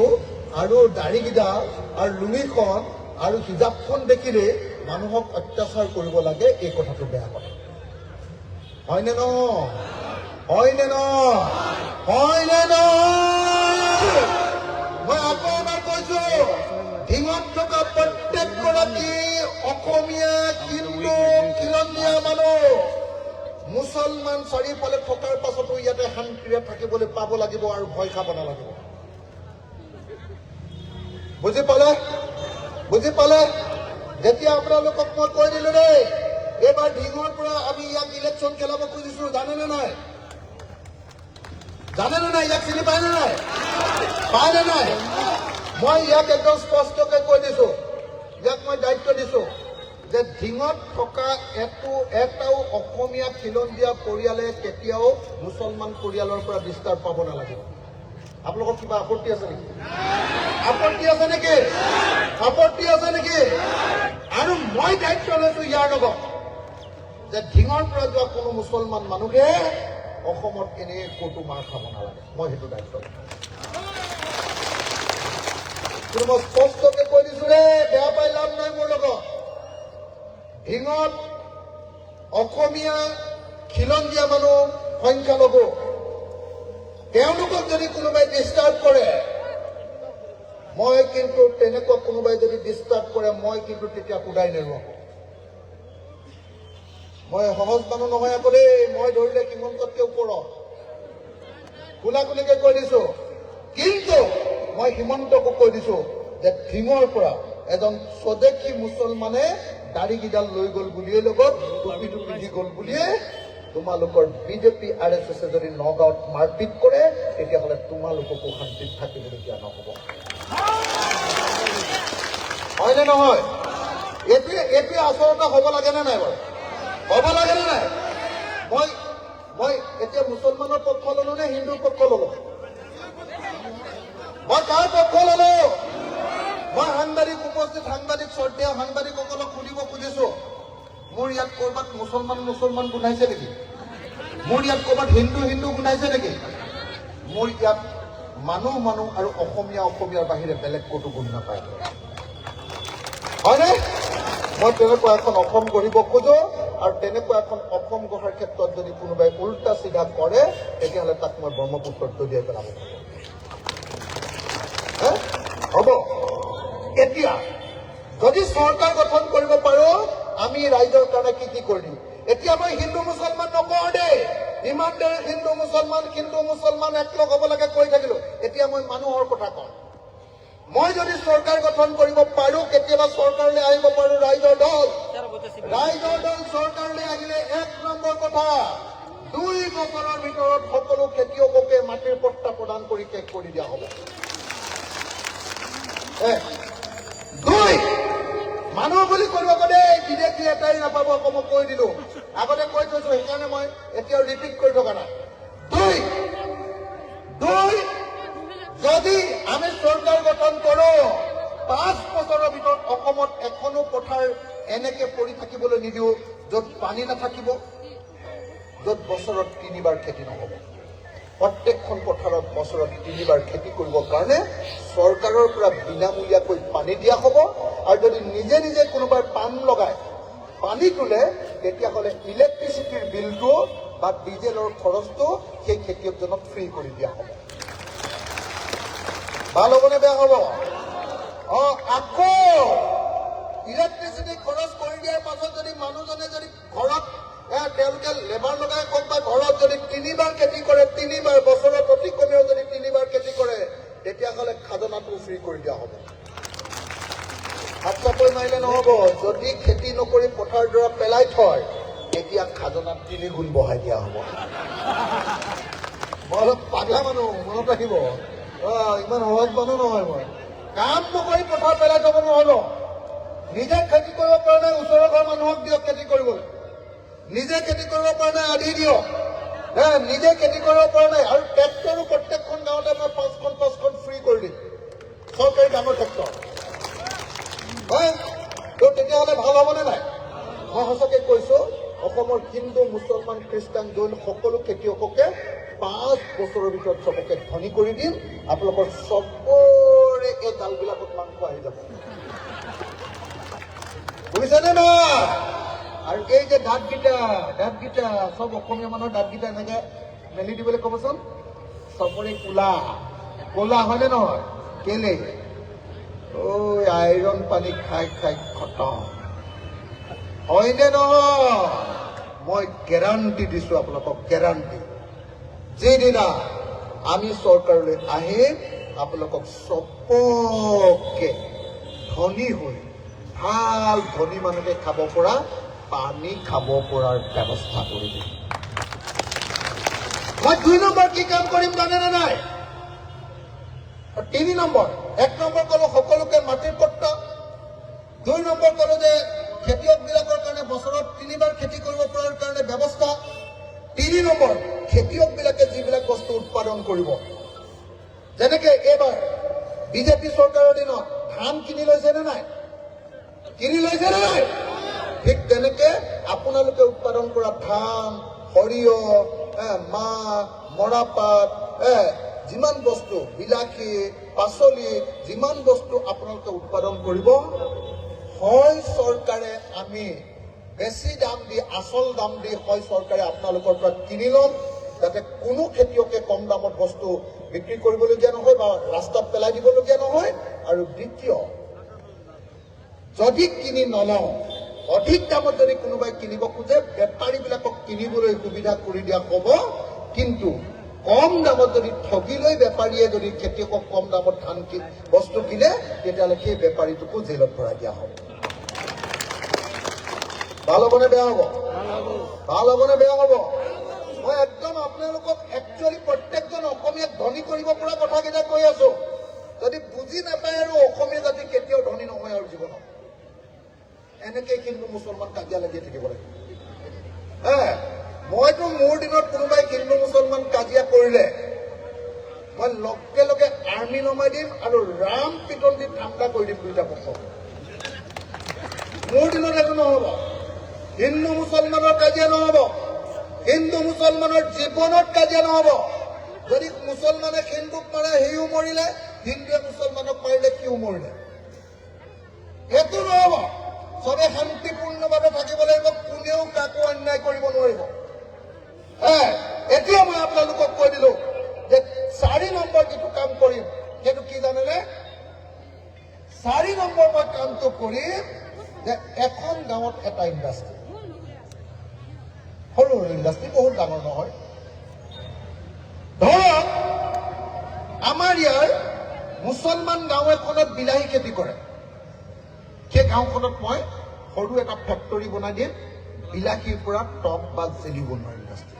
A: আৰু দাড়িকেইডাল আৰু লুঙিখন আৰু হিজাবখন দেখিলে মানুহক অত্যাচাৰ কৰিব লাগে, এই কথাটো বেয়া কথা। হয়নে নহয়? হয়নে নহয়? হয়নে নহয়? মই আকৌ এবাৰ কৈছো, ঢিঙত থকা প্ৰত্যেকগৰাকী অসমীয়া হিন্দু খিলঞ্জীয়া মানুহ মুছলমান চাৰিওফালে থকাৰ পাছতো ইয়াতে শান্তিৰে থাকিবলৈ পাব লাগিব আৰু ভয় খাব নালাগিব। বুজি পালে? বুজি পালে? যেতিয়া আপোনালোকক মই কৈ দিলো দেই, এইবাৰ ঢিঙৰ পৰা আমি ইয়াক ইলেকশ্যন খেলাব খুজিছো, জানেনে নাই? জানেনে নাই? ইয়াক চিনি পায়নে নাই? পায়নে নাই? মই ইয়াক একদম স্পষ্টকৈ কৈ দিছো, ইয়াক মই দায়িত্ব দিছো যে ঢিঙত থকা এটাও অসমীয়া খিলঞ্জীয়া পৰিয়ালে কেতিয়াও মুছলমান পৰিয়ালৰ পৰা বিস্তাৰ পাব নালাগিব। আপোনালোকৰ কিবা আপত্তি আছে নেকি? আপত্তি আছে নেকি? আপত্তি আছে নেকি? আৰু মই দায়িত্ব লৈছো ইয়াৰ লগত যে ঢিঙৰ পৰা যোৱা কোনো মুছলমান মানুহে অসমত এনেই ক'তো মাৰ খাব নালাগে। মই সেইটো দায়িত্ব লৈছো। কিন্তু মই স্পষ্টকে কৈ দিছো ৰে, বেয়া পাই লাভ নাই মোৰ লগত। ঢিঙত অসমীয়া খিলঞ্জীয়া মানুহ সংখ্যালঘু, তেওঁলোকক যদি কোনোবাই ডিষ্টাৰ্ব কৰে, মই কিন্তু তেনেকুৱা কোনোবাই যদি ডিষ্টাৰ্ব কৰে, মই কিন্তু তেতিয়া শুদাই নেৰোঁ। মই সহজ মানুহ নহয় আকৌ দেই, মই ধৰিলে কিমানতকৈ ওপৰত খোলাখুলিকে কৈ দিছো। কিন্তু মই হিমন্তকো কৈ দিছো যে ঢিঙৰ পৰা এজন স্বদেশী মুছলমানে দাড়িকেইডাল লৈ গ'ল বুলিয়ে, লগত টুপি দি গ'ল বুলিয়ে তোমালোকৰ বিজেপি RSS যদি নগাঁৱত মাৰপিট কৰে, তেতিয়াহ'লে তোমালোককো শান্তিত থাকিবলগীয়া নহ'ব। হয়নে নহয়? এইটোৱে আচলতে হ'ব লাগেনে নাই বাৰু? হ'ব লাগেনে নাই? মই এতিয়া মুছলমানৰ পক্ষ ললো নে হিন্দুৰ পক্ষ ললো? মই কাৰ পক্ষ ললো? মই সাংবাদিক উপস্থিত, সাংবাদিক শ্ৰদ্ধেয় সাংবাদিকসকলক সুধিব খুজিছো, মোৰ ইয়াত ক'ৰবাত মুছলমান গোন্ধাইছে নেকি? মোৰ ইয়াত ক'ৰবাত হিন্দু গোন্ধাইছে নেকি? মোৰ ইয়াত মানুহ আৰু অসমীয়াৰ বাহিৰে বেলেগ ক'তো গোন্ধ নাপায়। হয়নে? মই তেনেকুৱা এখন অসম গঢ়িব খোজো, আৰু তেনেকুৱা এখন অসম গঢ়াৰ ক্ষেত্ৰত যদি কোনোবাই উল্টা চিধা কৰে, তেতিয়াহ'লে তাক মই ব্ৰহ্মপুত্ৰত দলিয়াই পেলাব। হ'ব। এতিয়া যদি চৰকাৰ গঠন কৰিব পাৰো, আমি ৰাইজৰ কাৰণে কি কৰিম? এতিয়া মই হিন্দু মুছলমান নকওঁ দেই, ইমান দেৰি হিন্দু মুছলমান একলগ হ'ব লাগে কৈ থাকিলো। এতিয়া মই মানুহৰ কথা কওঁ। মই যদি চৰকাৰ গঠন কৰিব পাৰো, কেতিয়াবা চৰকাৰলৈ আহিব পাৰো ৰাইজৰ দল চৰকাৰলৈ আহিলে 1 নম্বৰ কথা, 2 বছৰৰ ভিতৰত সকলো খেতিয়ককে মাটিৰ পট্টা প্ৰদান কৰি শেষ কৰি দিয়া হ'ব। 2 মানুহ বুলি কৰিব গ'লে বিদেশী এটাই নাপাব, আকৌ মই কৈ দিলো, আগতে কৈ থৈছো, সেইকাৰণে মই এতিয়াও ৰিপিট কৰি থকা নাই। 2 যদি আমি চৰকাৰ গঠন কৰো, 5 বছৰৰ ভিতৰত অসমত এখনো পথাৰ এনেকে পৰি থাকিবলৈ নিদিওঁ য'ত পানী নাথাকিব, য'ত বছৰত 3 বাৰ খেতি নহ'ব। প্ৰত্যেকখন পথাৰত বছৰত 3 বাৰ খেতি কৰিবৰ কাৰণে চৰকাৰৰ পৰা বিনামূলীয়াকৈ পানী দিয়া হ'ব। আৰু যদি নিজে কোনোবাই পাম্প লগাই পানী তোলে, তেতিয়াহ'লে ইলেক্ট্ৰিচিটিৰ বিলটো বা ডিজেলৰ খৰচটো সেই খেতিয়কজনক ফ্ৰী কৰি দিয়া হ'ব। ভাল হ'বনে বেয়া হ'ব? আকৌ ইলেক্ট্ৰিচিটি খৰচ কৰি দিয়াৰ পাছত যদি মানুহজনে যদি ঘৰত তেওঁলোকে লেবাৰ লগাই কওক বা ঘৰত যদি 3 বাৰ খেতি কৰে, 3 বাৰ বছৰত অতি কমেও যদি 3 বাৰ খেতি কৰে, তেতিয়াহ'লে খাজনাটো ফ্ৰী কৰি দিয়া হ'ব। হাত চাপৰি মাৰিলে নহ'ব। যদি খেতি নকৰি পথাৰডৰা পেলাই থয়, তেতিয়া খাজনা 3 গুণ বঢ়াই দিয়া হ'ব। মই অলপ পাগলা মানুহ, মনত ৰাখিব। ইমান সহজ মানুহ নহয়। মই কাম নকৰি পথাৰ পেলাই থব নহ'ব। নিজে খেতি কৰিব পৰা নাই, ওচৰৰ ঘৰৰ মানুহক দিয়ক খেতি কৰিবলৈ। নিজে খেতি কৰিব পৰা নাই, আধি দিয়ক। নিজে খেতি কৰিব পৰা নাই, আৰু ট্ৰেক্টৰো প্ৰত্যেকখন গাঁৱতে মই 5খন ফ্ৰী কৰি দিম, চৰকাৰী ডাঙৰ ট্ৰেক্টৰ। তেতিয়াহ'লে ভাল হ'বনে নাই? মই সঁচাকৈ কৈছো, অসমৰ হিন্দু, মুছলমান, খ্ৰীষ্টান, জৈন সকলো খেতিয়ককে 5 বছৰৰ ভিতৰত চবকে ধনী কৰি দিম। আপোনালোকৰ চবৰে এই ডালবিলাকত মাংস আহি যাব। বুজিছেনে না? আৰু এই যে দাঁতকেইটা চব অসমীয়া মানুহৰ দাঁতকেইটা এনেকে মেলি দিবলৈ ক'বচোন। চবৰে ক'লা হয়নে নহয়? কেলে আইৰণ পানী খাই খাই খতম হয়নে নহয় মই গেৰাণ্টি দিছো আপোনালোকক গেৰাণ্টি যিদিনা আমি চৰকাৰলৈ আহিম আপোনালোকক চবকে ধনী হৈ ভাল ধনী মানুহে খাব পৰা পানী খাব পৰাৰ ব্যৱস্থা কৰি দিম মই 2 নম্বৰ কি কাম কৰিম জানেনে নাই 3 নম্বৰ 1 নম্বৰ কলো সকলোকে মাটিৰ পট্টা 2 নম্বৰ কলো যে খেতিয়কবিলাকৰ কাৰণে বছৰত 3বাৰ খেতি কৰিব পৰাৰ কাৰণে ব্যৱস্থা 3 নম্বৰ খেতিয়কবিলাকে যিবিলাক বস্তু উৎপাদন কৰিব যেনেকে এবাৰ বিজেপি চৰকাৰৰ দিনত ধান কিনি লৈছে নে নাই ঠিক তেনেকে আপোনালোকে উৎপাদন কৰা ধান সৰিয়হ মাহ মৰাপাত যিমান বস্তু বিলাহী পাচলি যিমান বস্তু আপোনালোকে উৎপাদন কৰিব হয় চৰকাৰে আমি বেছি দাম দি আচল দাম দি হয় চৰকাৰে আপোনালোকৰ পৰা কিনি ল'ম যাতে কোনো খেতিয়কে কম দামত বস্তু বিক্ৰী কৰিবলগীয়া নহয় বা ৰাস্তাত পেলাই দিবলগীয়া নহয় আৰু দ্বিতীয় যদি কিনি নলওঁ অধিক দামত যদি কোনোবাই কিনিব খোজে বেপাৰীবিলাকক কিনিবলৈ সুবিধা কৰি দিয়া হ'ব কিন্তু কম দামত যদি ঠগি লৈ বেপাৰীয়ে যদি খেতিয়কক কম দামত ধান বস্তু কিনে তেতিয়াহ'লে সেই বেপাৰীটোকো জেলত ভৰাই দিয়া হ'ব ভাল হ'বনে বেয়া হ'ব ভাল হ'বনে বেয়া হ'ব মই একদম আপোনালোকক একচুৱেলি প্ৰত্যেকজন অসমীয়াক ধনী কৰিব পৰা কথাকেইটা কৈ আছো যদি বুজি নাপায় আৰু অসমীয়া জাতি কেতিয়াও ধনী নহয় আৰু জীৱনত এনেকে হিন্দু মুছলমান কাজিয়া লাগি থাকিব লাগিব মইতো মোৰ দিনত কোনোবাই হিন্দু মুছলমান কাজিয়া কৰিলে মই লগে লগে আৰ্মি নমাই দিম আৰু ৰাম পিটন দি ঠাণ্ডা কৰি দিম দুইটা পক্ষ মোৰ দিনত একো নহ'ব হিন্দু মুছলমানৰ কাজিয়া নহ'ব হিন্দু মুছলমানৰ জীৱনত কাজিয়া নহ'ব যদি মুছলমানে হিন্দুক মাৰে সিও মৰিলে হিন্দুৱে মুছলমানক মাৰিলে সিও মৰিলে সেইটো নহ'ব সবে শান্তিপূৰ্ণভাৱে থাকিব লাগিব কোনেও কাকো অন্যায় কৰিব নোৱাৰিব এতিয়া মই আপোনালোকক কৈ দিলো যে 4 নম্বৰ যিটো কাম কৰিম সেইটো কি জানেনে 4 নম্বৰ মই কামটো কৰিম যে এখন গাঁৱত এটা ইণ্ডাষ্ট্ৰী সৰু সৰু ইণ্ডাষ্ট্ৰী বহুত ডাঙৰ নহয় ধৰক আমাৰ ইয়াৰ মুছলমান গাঁও এখনত বিলাহী খেতি কৰে সেই গাঁওখনত মই সৰু এটা ফেক্টৰী বনাই দিম বিলাহীৰ পৰা টপ বা জেলি বনোৱাৰ ইণ্ডাষ্ট্ৰী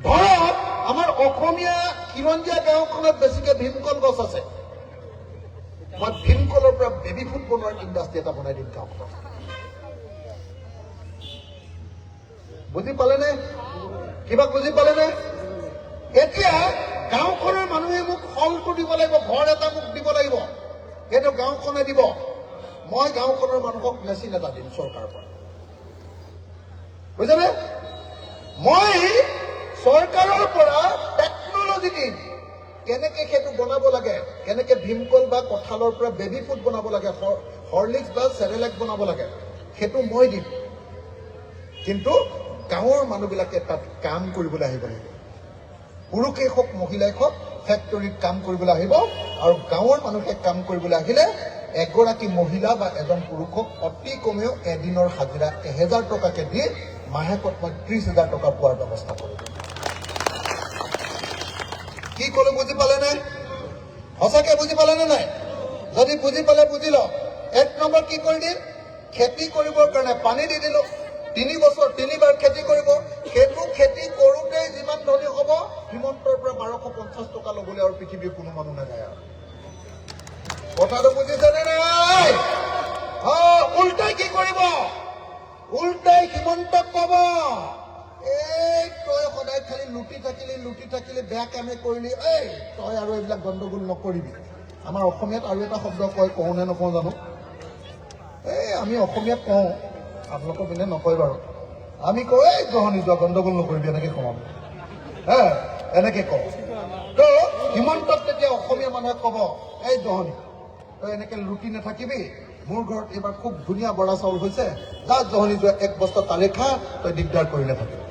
A: ধৰক আমাৰ অসমীয়া খিৰঞ্জীয়া গাঁওখনত বেছিকে ভীমকল গছ আছে মই ভীমকলৰ পৰা বেবী ফুড বনোৱাৰ ইণ্ডাষ্ট্ৰী এটা বনাই দিম গাঁওখনত বুজি পালেনে কিবা বুজি পালেনে এতিয়া গাঁওখনৰ মানুহে মোক ফলটো দিব লাগিব ঘৰ এটা মোক দিব লাগিব সেইটো গাঁওখনে দিব মই গাঁওখনৰ মানুহক মেচিন এটা দিম চৰকাৰৰ পৰা বুজিছেনে মই চৰকাৰৰ পৰা টেকনলজি দিম কেনেকে সেইটো বনাব লাগে কেনেকে ভীমকল বা কঁঠালৰ পৰা বেবী ফুড বনাব লাগে হৰলিক্স বা চেৰেলেক বনাব লাগে সেইটো মই দিম কিন্তু গাঁৱৰ মানুহবিলাকে তাত কাম কৰিবলৈ আহিব লাগিব পুৰুষেই হওক মহিলাই হওক ফেক্টৰীত কাম কৰিবলৈ আহিব আৰু গাঁৱৰ মানুহে কাম কৰিবলৈ আহিলে এগৰাকী মহিলা বা এজন পুৰুষক অতি কমেও এদিনৰ হাজিৰা 1000 টকাকে দি মাহেকত মই 30,000 টকা পোৱাৰ ব্যৱস্থা কৰিম কি ক'লো বুজি পালেনে সঁচাকে বুজি পালেনে নাই যদি বুজি পালে বুজি লওক 1 নম্বৰ কি কৰি দিম খেতি কৰিবৰ কাৰণে পানী দি দিলো 3 বছৰ 3বাৰ খেতি কৰিব সেইটো খেতি কৰোঁতে যিমান ধনী হ'ব হিমন্তৰ পৰা 1250 টকা ল'বলৈ আৰু পৃথিৱীৰ কোনো মানুহ নাযায় আৰু কথাটো বুজিছেনে নাই উল্টাই কি কৰিব উল্টাই হিমন্তক ক'ব এই তই সদায় খালি লুটি থাকিলি বেয়া কামে কৰিলি তই আৰু এইবিলাক গণ্ডগোল নকৰিবি আমাৰ অসমীয়াত আৰু এটা শব্দ কওঁ নে নকওঁ জানো আমি অসমীয়াত কওঁ আপোনালোকৰ পিনে নকয় বাৰু আমি কওঁ এই জহনি যোৱা গণ্ডগোল নকৰিবি এনেকে কওঁ এনেকে কওঁ তো হিমন্তক তেতিয়া অসমীয়া মানুহে ক'ব এই জহনি তই এনেকে লুটি নাথাকিবি মোৰ ঘৰত এইবাৰ খুব ধুনীয়া বৰা চাউল হৈছে যা জহনি যোৱা 1 বস্তা তাৰে খা তই দিগদাৰ কৰি নাথাকিবি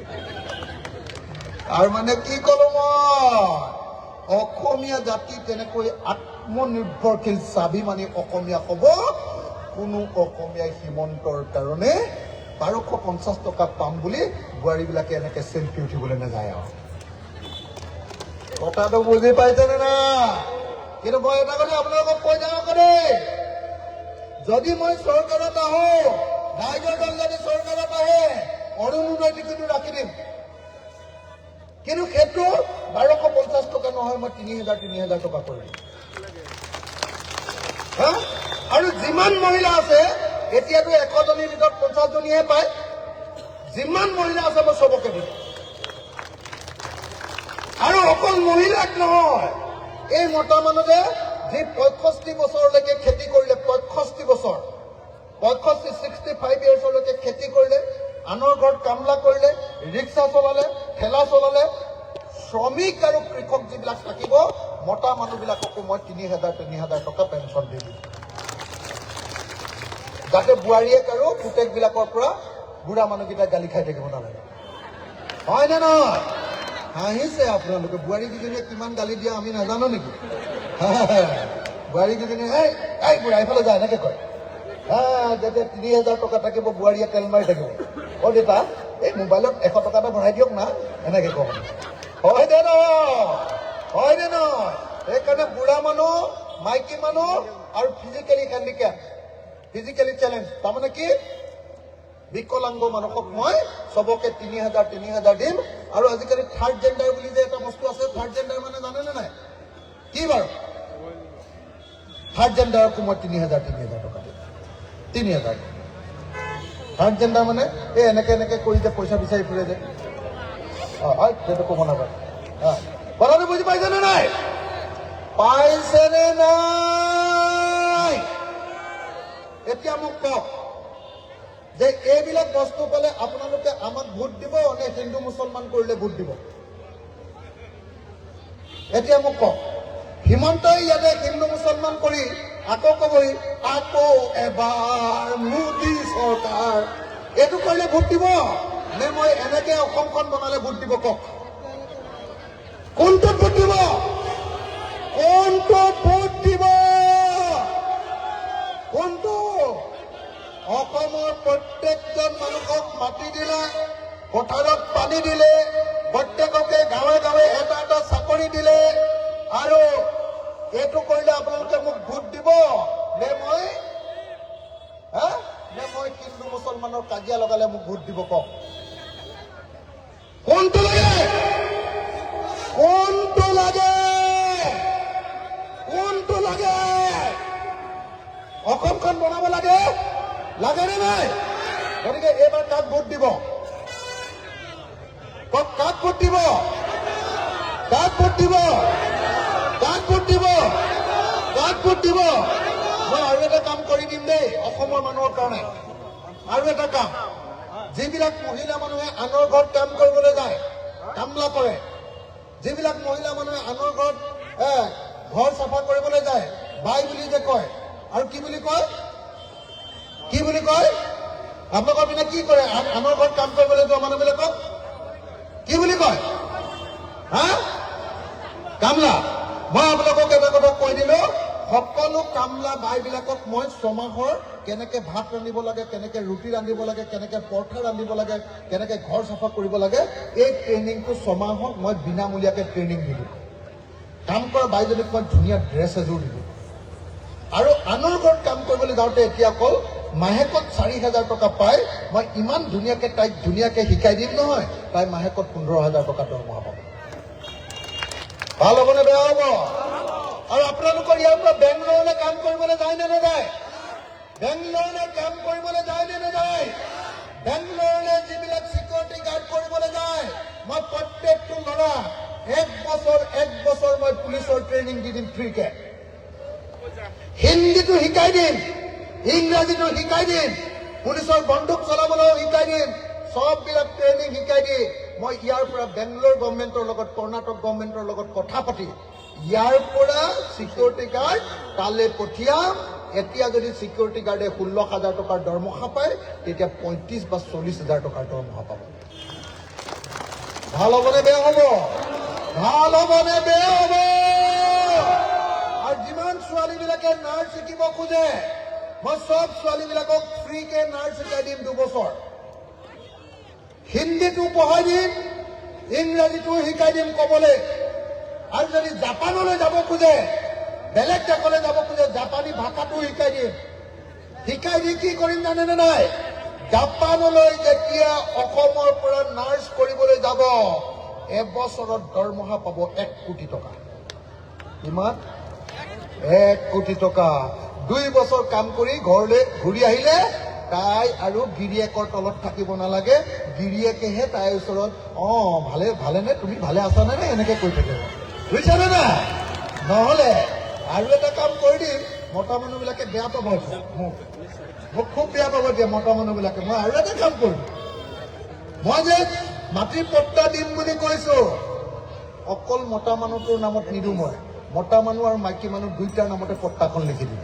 A: আৰু মানে কি ক'লো মই অসমীয়া জাতি তেনেকৈ আত্মনিৰ্ভৰশীল স্বাভিমানী অসমীয়া হ'ব কোনো অসমীয়াই সীমন্তৰ কাৰণে 1250 টকা পাম বুলি বোৱাৰীবিলাকে এনেকে চেল্ফি উঠিবলৈ নাযায় আৰু কথাটো বুজি পাইছেনে না কিন্তু মই এটা কথা আপোনালোকক কৈ যাওঁ কৰে যদি মই চৰকাৰত আহোঁ ৰাইজৰ দল যদি চৰকাৰত আহে অৰুণোদয় টিকটো ৰাখি দিম কিন্তু সেইটো 1250 টকা নহয় মই 3000 টকা কৰিম আৰু যিমান মহিলা আছে এতিয়াতো 100 জনীৰ ভিতৰত 50 জনীহে পায় যিমান মহিলা আছে মই চবকে দিম আৰু অকল মহিলাক নহয় এই মতা মানুহে যি 65 বছৰলৈকে খেতি কৰিলে 65 বছৰ 65 ইয়াৰ্ছলৈকে খেতি কৰিলে আনৰ ঘৰত কামলা কৰিলে ৰিক্সা চলালে ঠেলা চলালে শ্ৰমিক আৰু কৃষক যিবিলাক থাকিব মতা মানুহবিলাককো মই 3000 টকা পেঞ্চন দি দিম যাতে বোৱাৰীয়েক আৰু পুতেকবিলাকৰ পৰা বুঢ়া মানুহকেইটা গালি খাই থাকিব নালাগে হয় নে নহয় হাঁহিছে আপোনালোকে বোৱাৰীকেইজনীয়ে কিমান গালি দিয়ে আমি নাজানো নেকি বোৱাৰীকেইজনীয়ে এই বুঢ়া এইফালে যায় এনেকে কয় যেতিয়া 3000 টকা থাকিব বোৱাৰীয়ে তেল মাৰি থাকিব অ দেউতা এই মোবাইলত 100 টকা এটা ভৰাই দিয়ক না এনেকে কওঁ হয় নে নহয় সেইকাৰণে বুঢ়া মানুহ মাইকী মানুহ আৰু ফিজিকেলি হেণ্ডিকেপ ফিজিকেলি চেলেঞ্জ তাৰমানে কি বিকলাংগ মানুহক মই চবকে 3000 দিম আৰু আজিকালি থাৰ্ড জেণ্ডাৰ বুলি যে এটা বস্তু আছে থাৰ্ড জেণ্ডাৰ মানে জানেনে নাই কি বাৰু থাৰ্ড জেণ্ডাৰকো মই 3000 টকা দিম 3000 থাৰ্ড জেণ্ডাৰ মানে এই এনেকে কৰি যে পইচা বিচাৰি ফুৰে যে সেইটো ক'ব নাপায় কথাটো বুজি পাইছেনে নাই পাইছেনে নাই এতিয়া মোক কওক যে এইবিলাক বস্তু পালে আপোনালোকে আমাক ভোট দিব নে হিন্দু মুছলমান কৰিলে ভোট দিব এতিয়া মোক কওক হিমন্তই ইয়াতে হিন্দু মুছলমান কৰি আকৌ কবই আকৌ এবাৰ মোদী চৰকাৰ এইটো কৰিলে ভোট দিব নে মই এনেকে অসমখন বনালে ভোট দিব কওক কোনটোত ভোট দিব কোনটো অসমৰ প্ৰত্যেকজন মানুহক মাটি দিলে পথাৰত পানী দিলে প্ৰত্যেককে গাঁৱে গাঁৱে এটা চাকৰি দিলে আৰু এইটো কৰিলে আপোনালোকে মোক ভোট দিব নে মই হিন্দু মুছলমানৰ কাজিয়া লগালে মোক ভোট দিব কওক কোনটো লাগে অসমখন বনাব লাগে নে নাই গতিকে এইবাৰ কাক ভোট দিব কাক ভোট দিব মই আৰু এটা কাম কৰি দিম দেই অসমৰ মানুহৰ কাৰণে আৰু এটা কাম যিবিলাক মহিলা মানুহে আনৰ ঘৰত কাম কৰিবলৈ যায় কামলা কৰে যিবিলাক মহিলা মানুহে আনৰ ঘৰত ঘৰ চাফা কৰিবলৈ যায় বাই বুলি যে কয় আৰু কি বুলি কয় আপোনালোকৰ পিনে কি কৰে আনৰ ঘৰত কাম কৰিবলৈ যোৱা মানুহবিলাকক কি বুলি কয় কামলা মই আপোনালোকক এটা কথা কৈ দিলো সকলো কামলা বাইবিলাকক মই 6 মাহৰ কেনেকে ভাত ৰান্ধিব লাগে কেনেকে ৰুটি ৰান্ধিব লাগে কেনেকে পৰঠা ৰান্ধিব লাগে কেনেকে ঘৰ চাফা কৰিব লাগে এই ট্ৰেইনিংটো 6 মাহত মই বিনামূলীয়াকৈ ট্ৰেইনিং দিলো কাম কৰা বাইজনীক মই ধুনীয়া ড্ৰেছ এযোৰ দিলো আৰু আনৰ ঘৰত কাম কৰিবলৈ যাওঁতে এতিয়া অকল মাহেকত 4000 টকা পাই মই ইমান ধুনীয়াকৈ তাইক ধুনীয়াকৈ শিকাই দিম নহয় তাই মাহেকত 15000 টকা দৰমহা পাব ভাল হ'বনে বেয়া হ'ব আৰু আপোনালোকৰ ইয়াৰ পৰা বেংগলোৰলৈ কাম কৰিবলৈ যায় নে নাযায় বেংগলোৰলৈ যিবিলাক চিকিউৰিটি গাৰ্ড কৰিবলৈ যায় মই প্ৰত্যেকটো ল'ৰা এক বছৰ মই পুলিচৰ ট্ৰেইনিং দি দিম ফ্ৰীকে হিন্দীটো শিকাই দিম ইংৰাজীটো শিকাই দিম পুলিচৰ বন্দুক চলাবলৈও শিকাই দিম সববিলাক ট্ৰেইনিং শিকাই দি মই ইয়াৰ পৰা বেংগলোৰ গভৰ্ণমেণ্টৰ লগত কৰ্ণাটক গভৰ্ণমেণ্টৰ লগত কথা পাতি ইয়াৰ পৰা সিকিউৰিটি গাৰ্ড তালৈ পঠিয়াম এতিয়া যদি সিকিউৰিটি গাৰ্ডে 16000 টকাৰ দৰমহা পায় তেতিয়া 35 বা 40000 টকাৰ দৰমহা পাব ভাল হ'বনে বেয়া হ'ব ভাল হবনে বেয়া হব? আৰু যিমান ছোৱালীবিলাকে নাৰ্ছ শিকিব খোজে মই সব ছোৱালীবিলাকক ফ্ৰীকে নাৰ্ছ শিকাই দিম 2 বছৰ। হিন্দীটো পঢ়াই দিম, ইংৰাজীটো শিকাই দিম ক'বলৈ। আৰু যদি জাপানলৈ যাব খোজে, বেলেগ দেশলৈ যাব খোজে, জাপানী ভাষাটো শিকাই দিম। শিকাই দি কি কৰিম জানেনে নাই? জাপানলৈ যেতিয়া অসমৰ পৰা নাৰ্ছ কৰিবলৈ যাব, এবছৰত দৰমহা পাব 1 কোটি টকা। কিমান? 1 কোটি টকা। 2 বছৰ কাম কৰি ঘৰলৈ ঘূৰি আহিলে তাই আৰু গিৰিয়েকৰ তলত থাকিব নালাগে, গিৰিয়েকেহে তাইৰ ওচৰত ভালেনে, তুমি ভালে আছা নে এনেকে কৈ থাকিব। বুজিছানে না? নহলে আৰু এটা কাম কৰি দিম, মতা মানুহবিলাকে বেয়া পাব মোক খুব বেয়া পাব দিয়া মতা মানুহবিলাকে। মই আৰু এটা কাম কৰিম, মই যে মাটিৰ পট্টা দিম বুলি কৈছো, অকল মতা মানুহটোৰ নামত নিদো। মই মতা মানুহ আৰু মাইকী মানুহ দুইটাৰ নামতে পট্টাখন লিখি দিম।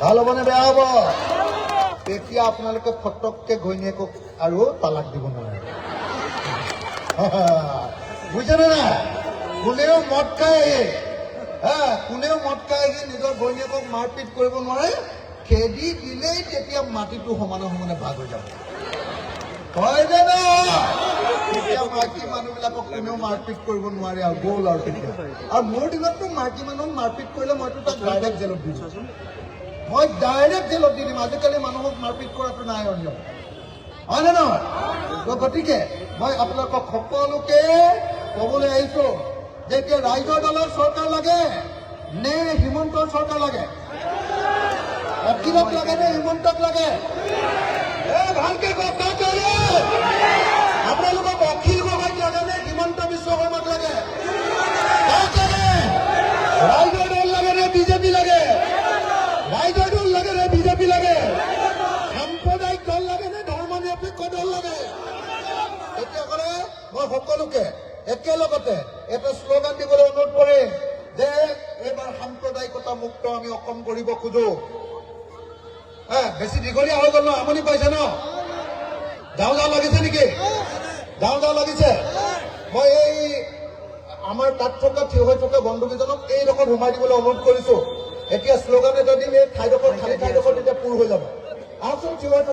A: ভাল হবনে বেয়া হব? তেতিয়া আপোনালোকে ফটককে ঘৈণীয়েকক আৰু তালাক দিব নোৱাৰে। বুজিছেনে না? কোনেও মদ খাই আহি নিজৰ ঘৈণীয়েকক মাৰপিট কৰিব নোৱাৰে। খেদি দিলেই তেতিয়া মাটিটো সমানে সমানে ভাগ হৈ যাব। হয় যে ন? তেতিয়া মাইকী মানুহবিলাকক কোনেও মাৰপিট কৰিব নোৱাৰে আৰু গ'ল আৰু তেতিয়া। আৰু মোৰ দিনততো মাইকী মানুহক মাৰপিট কৰিলে মইতো তাক ডাইৰেক্ট জেলত দি দিম। মই ডাইৰেক্ট জেলত দি দিম। আজিকালি মানুহক মাৰপিট কৰাটো নাই অন্য, হয় নে নহয়? গতিকে মই আপোনালোকক সকলোকে কবলৈ আহিছো যে এতিয়া ৰাইজৰ দলৰ চৰকাৰ লাগে নে হিমন্তৰ চৰকাৰ লাগে? অখিলক লাগে নে হিমন্তক লাগে? ভালকে আপোনালোকক অখিল গগৈক লাগে নে হিমন্ত বিশ্ব শৰ্মাক লাগে? ৰাইজৰ দল লাগে নে বিজেপি লাগে? ৰাইজৰ দল লাগে নে বিজেপি লাগে? সাম্প্ৰদায়িক দল লাগে নে ধৰ্ম নিৰপেক্ষ দল লাগে? তেতিয়াহ'লে মই সকলোকে একেলগতে এটা শ্লোগান দিবলৈ অনুৰোধ কৰিম যে এইবাৰ সাম্প্ৰদায়িকতা মুক্ত আমি অসম কৰিব খোজো। বেছি দীঘলীয়া হৈ গ'ল ন? আমনি পাইছে ন? যাওঁ লাগিছে নেকি? যাওঁ লাগিছে? মই এই আমাৰ তাত থকা থিয় হৈ থকা বন্ধুকেইজনক এইডোখৰত সোমাই দিবলৈ অনুৰোধ কৰিছো। এতিয়া শ্লোগান এটা দিম, এই ঠাইডোখৰ খালী ঠাইডোখৰ তেতিয়া পূৰ হৈ যাব। আহকচোন থিয় হৈ